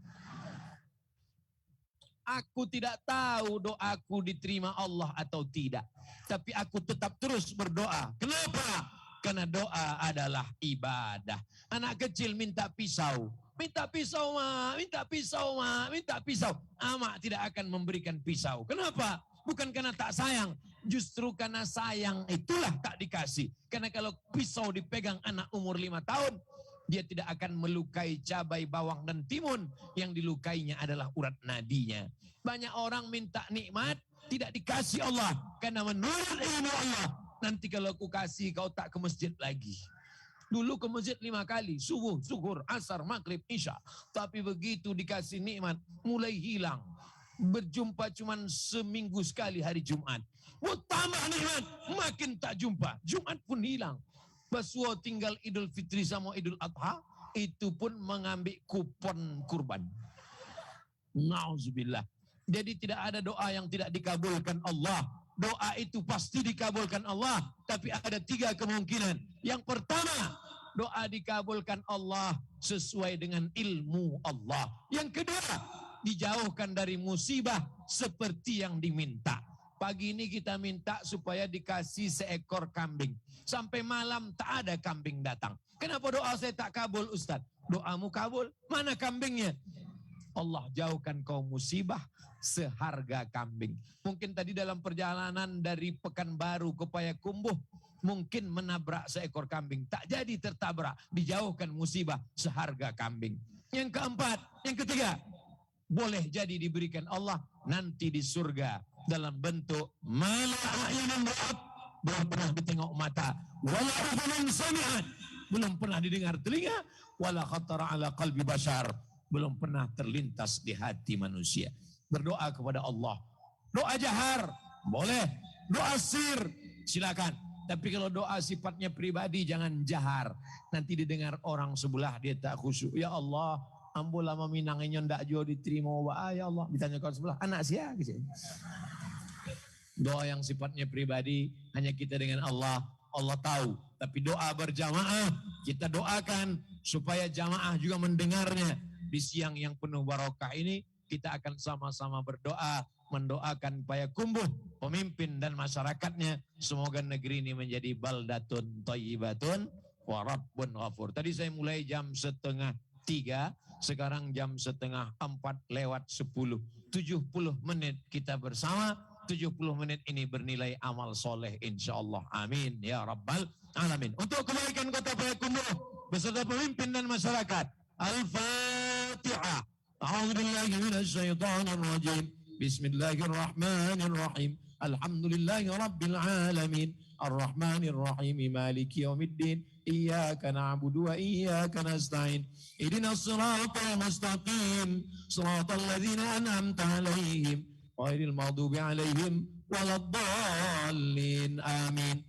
Aku tidak tahu doaku diterima Allah atau tidak. Tapi aku tetap terus berdoa. Kenapa? Karena doa adalah ibadah. Anak kecil minta pisau. Minta pisau, ma, minta pisau, ma, minta pisau. Amak tidak akan memberikan pisau. Kenapa? Bukan karena tak sayang. Justru karena sayang itulah tak dikasih. Karena kalau pisau dipegang anak umur 5 tahun, dia tidak akan melukai cabai, bawang, dan timun. Yang dilukainya adalah urat nadinya. Banyak orang minta nikmat, tidak dikasih Allah. Karena menurut ilmu Allah, nanti kalau aku kasih kau tak ke masjid lagi. Dulu ke masjid 5 kali, subuh, zuhur, asar, maghrib, isya. Tapi begitu dikasih nikmat, mulai hilang. Berjumpa cuman seminggu sekali hari Jumat. Mau tambah nikmat, makin tak jumpa. Jumat pun hilang. Basuh tinggal Idul Fitri sama Idul Adha, itu pun mengambil kupon kurban. Nauzubillah. Jadi tidak ada doa yang tidak dikabulkan Allah. Doa itu pasti dikabulkan Allah. Tapi ada 3 kemungkinan. Yang pertama, doa dikabulkan Allah sesuai dengan ilmu Allah. Yang kedua, dijauhkan dari musibah seperti yang diminta. Pagi ini kita minta supaya dikasih seekor kambing. Sampai malam tak ada kambing datang. Kenapa doa saya tak kabul, Ustaz? Doamu kabul, mana kambingnya? Allah jauhkan kau musibah seharga kambing. Mungkin tadi dalam perjalanan dari Pekanbaru ke Payakumbuh, mungkin menabrak seekor kambing. Tak jadi tertabrak, dijauhkan musibah seharga kambing. Yang keempat, yang ketiga, boleh jadi diberikan Allah nanti di surga dalam bentuk mala'ayunun ra'at, belum pernah ditengok mata, wala udhunun sami'at, belum pernah didengar telinga, wala khatara ala qalbi bashar, belum pernah terlintas di hati manusia. Berdoa kepada Allah. Doa jahar, boleh. Doa sir, silakan. Tapi kalau doa sifatnya pribadi, jangan jahar. Nanti didengar orang sebelah, dia tak khusyuk. Ya Allah, ambo lama minangnya ndak jo diterima wa ya Allah. Ditanya kawan sebelah, anak sia gitu. Doa yang sifatnya pribadi hanya kita dengan Allah, Allah tahu. Tapi doa berjamaah kita doakan supaya jamaah juga mendengarnya. Di siang yang penuh barokah ini kita akan sama-sama berdoa mendoakan Payakumbuh, pemimpin dan masyarakatnya. Semoga negeri ini menjadi baldatun thayyibatun wa rabbun ghafur. Tadi saya mulai jam 2:30, sekarang jam 3:45 70 menit kita bersama. 70 menit ini bernilai amal soleh insyaallah. Amin ya rabbal alamin. Untuk kebaikan kota Payakumbuh beserta pemimpin dan masyarakat. Al-Fatihah. A'udzubillahi minasyaitonir rajim. Bismillahirrahmanirrahim. Alhamdulillahi rabbil alamin. Ar-Rahmanir Rahim. Maliki yaumiddin. Iyyaka na'budu wa iyyaka nasta'in. Ihdinas siratal mustaqim. Siratal ladzina an'amta 'alaihim ghairil maghdubi 'alaihim waladdallin. Amin.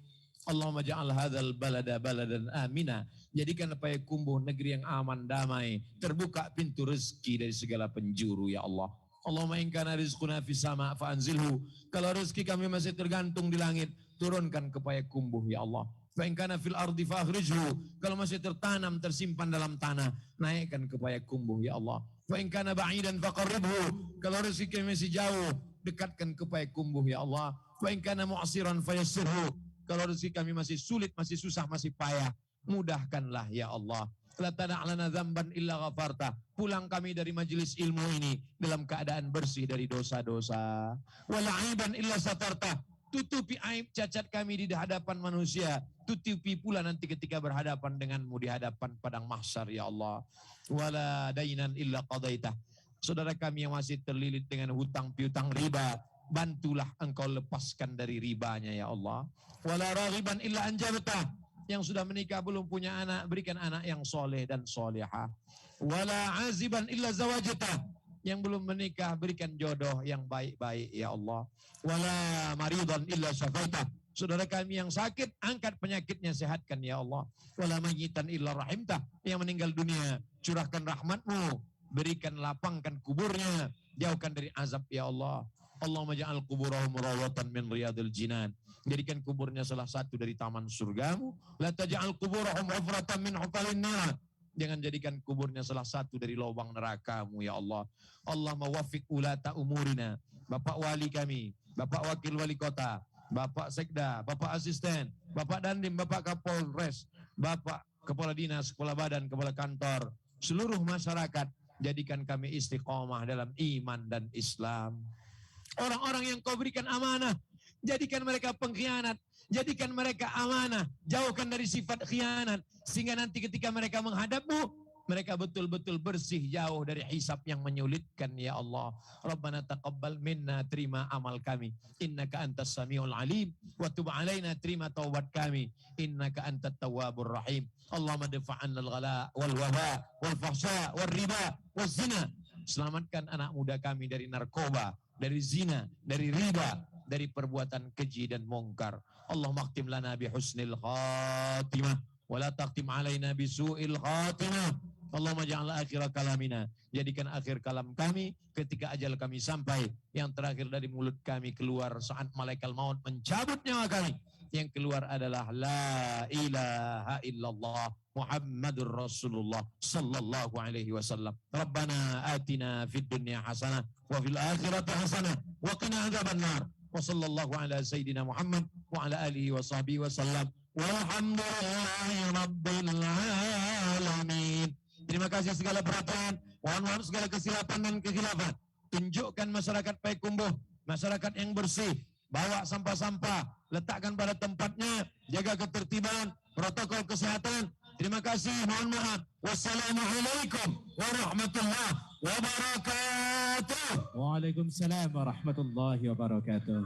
Allahumma ja'al hadzal balada baladan amina. Jadikan Payakumbuh negeri yang aman, damai, terbuka pintu rezeki dari segala penjuru ya Allah. Allahumma in kana rizquna fis sama' fa anzilhu. Kalau rezeki kami masih tergantung di langit, turunkan ke Payakumbuh ya Allah. Fa in kana fil ardi fakhrijhu. Kalau masih tertanam, tersimpan dalam tanah, naikkan ke Payakumbuh ya Allah. Fa in kana ba'idan faqarribhu. Kalau rezeki masih jauh, dekatkan ke Payakumbuh ya Allah. Fa in kana mu'siran fayassirhu. Kalau rezeki kami masih sulit, masih susah, masih payah, mudahkanlah ya Allah. La tada'lana dzamban illa ghafarta. Pulang kami dari majelis ilmu ini dalam keadaan bersih dari dosa-dosa. Wala aiban illa satarta. Tutupi aib cacat kami di hadapan manusia. Tutupi pula nanti ketika berhadapan denganmu di hadapan padang mahsyar ya Allah. Wala dainan illa qadaitah. Saudara kami yang masih terlilit dengan hutang piutang riba, bantulah engkau lepaskan dari ribanya ya Allah. Wala raghiban illa anjabtah. Yang sudah menikah belum punya anak, berikan anak yang soleh dan solehah. Wala aziban illa zawajtah. Yang belum menikah, berikan jodoh yang baik-baik ya Allah. Wala maridan illa syafaitah. Saudara kami yang sakit, angkat penyakitnya, sehatkan ya Allah. Wala mayyitan illa rahimtah. Yang meninggal dunia, curahkan rahmatmu, berikan lapangkan kuburnya, jauhkan dari azab ya Allah. Allahumma ja'al kuburahum rawatan min riyadil jinan. Jadikan kuburnya salah satu dari taman surgamu. La taj'al kuburahum hufratan min hufalin nar. Jangan jadikan kuburnya salah satu dari lubang nerakamu ya Allah. Allah mawaffiq ulata umurina. Bapak wali kami, Bapak wakil wali kota, Bapak sekda, Bapak asisten, Bapak dandim, Bapak kapolres, Bapak kepala dinas, kepala badan, kepala kantor, seluruh masyarakat, jadikan kami istiqomah dalam iman dan Islam. Orang-orang yang kau berikan amanah, jadikan mereka pengkhianat, jadikan mereka amanah, jauhkan dari sifat khianat, sehingga nanti ketika mereka menghadapmu, mereka betul-betul bersih, jauh dari hisab yang menyulitkan ya Allah. Rabbana taqabbal minna, terima amal kami, innaka antas samiul alim, wa tub alaina, terima taubat kami, innaka antat tawwabur rahim. Allahumma dafa'anna al-ghala wal waba wal fahsya wal riba wal zina. Selamatkan anak muda kami dari narkoba, dari zina, dari riba, dari perbuatan keji dan mungkar. Allahumma akhtim lana bi husnil khatimah wa la taqtim alaina bi su'il khatimah. Allahumma ja'al akhir kalamina, jadikan akhir kalam kami ketika ajal kami sampai, yang terakhir dari mulut kami keluar saat malaikat maut mencabut nyawa kami, yang keluar adalah la ilaha illallah Muhammadur Rasulullah sallallahu alaihi wasallam. Rabbana atina fid dunya hasanah wa fil akhirati hasanah wa qina adzabannar. Wa sallallahu ala sayyidina Muhammad wa ala alihi wa sahbihi wasallam. Walhamdulillahi rabbil alamin. Terima kasih segala perhatian, mohon maaf segala kesilapan dan kekhilafan. Tunjukkan masyarakat Payakumbuh, masyarakat yang bersih. Bawa sampah-sampah, letakkan pada tempatnya, jaga ketertiban, protokol kesehatan. Terima kasih, mohon maaf. Wassalamualaikum warahmatullahi wabarakatuh. Waalaikumsalam warahmatullahi wabarakatuh.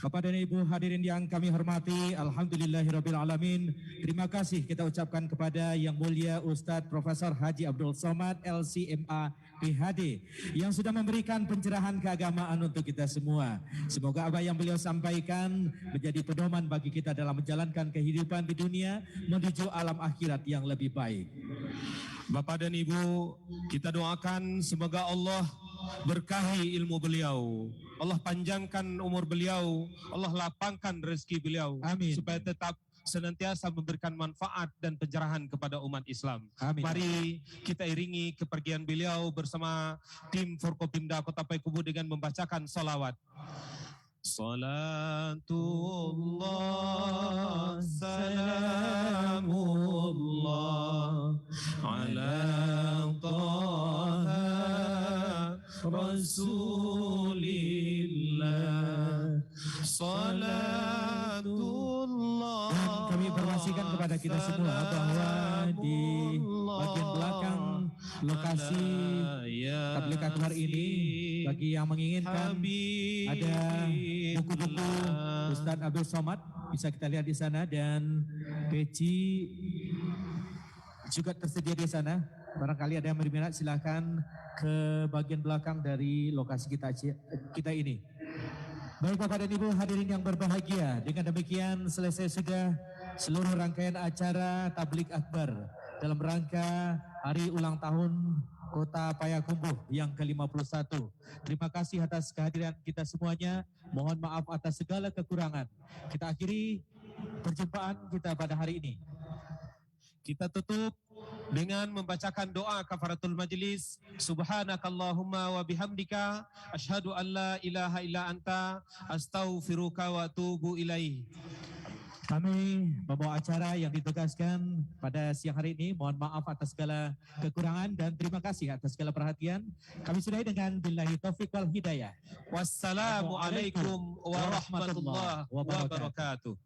Bapak dan Ibu hadirin yang kami hormati, alhamdulillahirrabbilalamin. Terima kasih kita ucapkan kepada Yang Mulia Ustadz Profesor Haji Abdul Somad LCMA PhD yang sudah memberikan pencerahan keagamaan untuk kita semua. Semoga apa yang beliau sampaikan menjadi pedoman bagi kita dalam menjalankan kehidupan di dunia menuju alam akhirat yang lebih baik. Bapak dan Ibu, kita doakan semoga Allah berkahi ilmu beliau, Allah panjangkan umur beliau, Allah lapangkan rezeki beliau, Amin. supaya tetap senantiasa memberikan manfaat dan pencerahan kepada umat Islam. Amin. Mari kita iringi kepergian beliau bersama tim Forkopimda Kota Payakumbuh dengan membacakan salawat. Salatullah salamullah ala taha Rasulillah salatullah. Dan kami informasikan kepada kita semua bahwa di bagian belakang lokasi tabligh akbar ini, bagi yang menginginkan, ada buku-buku Ustadz Abdul Somad, bisa kita lihat di sana, dan peci juga tersedia di sana. Barangkali ada yang berminat, silakan ke bagian belakang dari lokasi kita ini. Baik Bapak dan Ibu hadirin yang berbahagia, dengan demikian selesai sudah seluruh rangkaian acara tabligh akbar dalam rangka hari ulang tahun Kota Payakumbuh yang ke-51. Terima kasih atas kehadiran kita semuanya. Mohon maaf atas segala kekurangan. Kita akhiri perjumpaan kita pada hari ini. Kita tutup dengan membacakan doa kafaratul majlis. Subhanakallahumma wa bihamdika asyhadu an la ilaha illa anta astaghfiruka wa atubu ilaih. Kami membawa acara yang ditugaskan pada siang hari ini. Mohon maaf atas segala kekurangan dan terima kasih atas segala perhatian. Kami sudahi dengan billahi taufiq wal hidayah. Wassalamualaikum warahmatullahi wabarakatuh.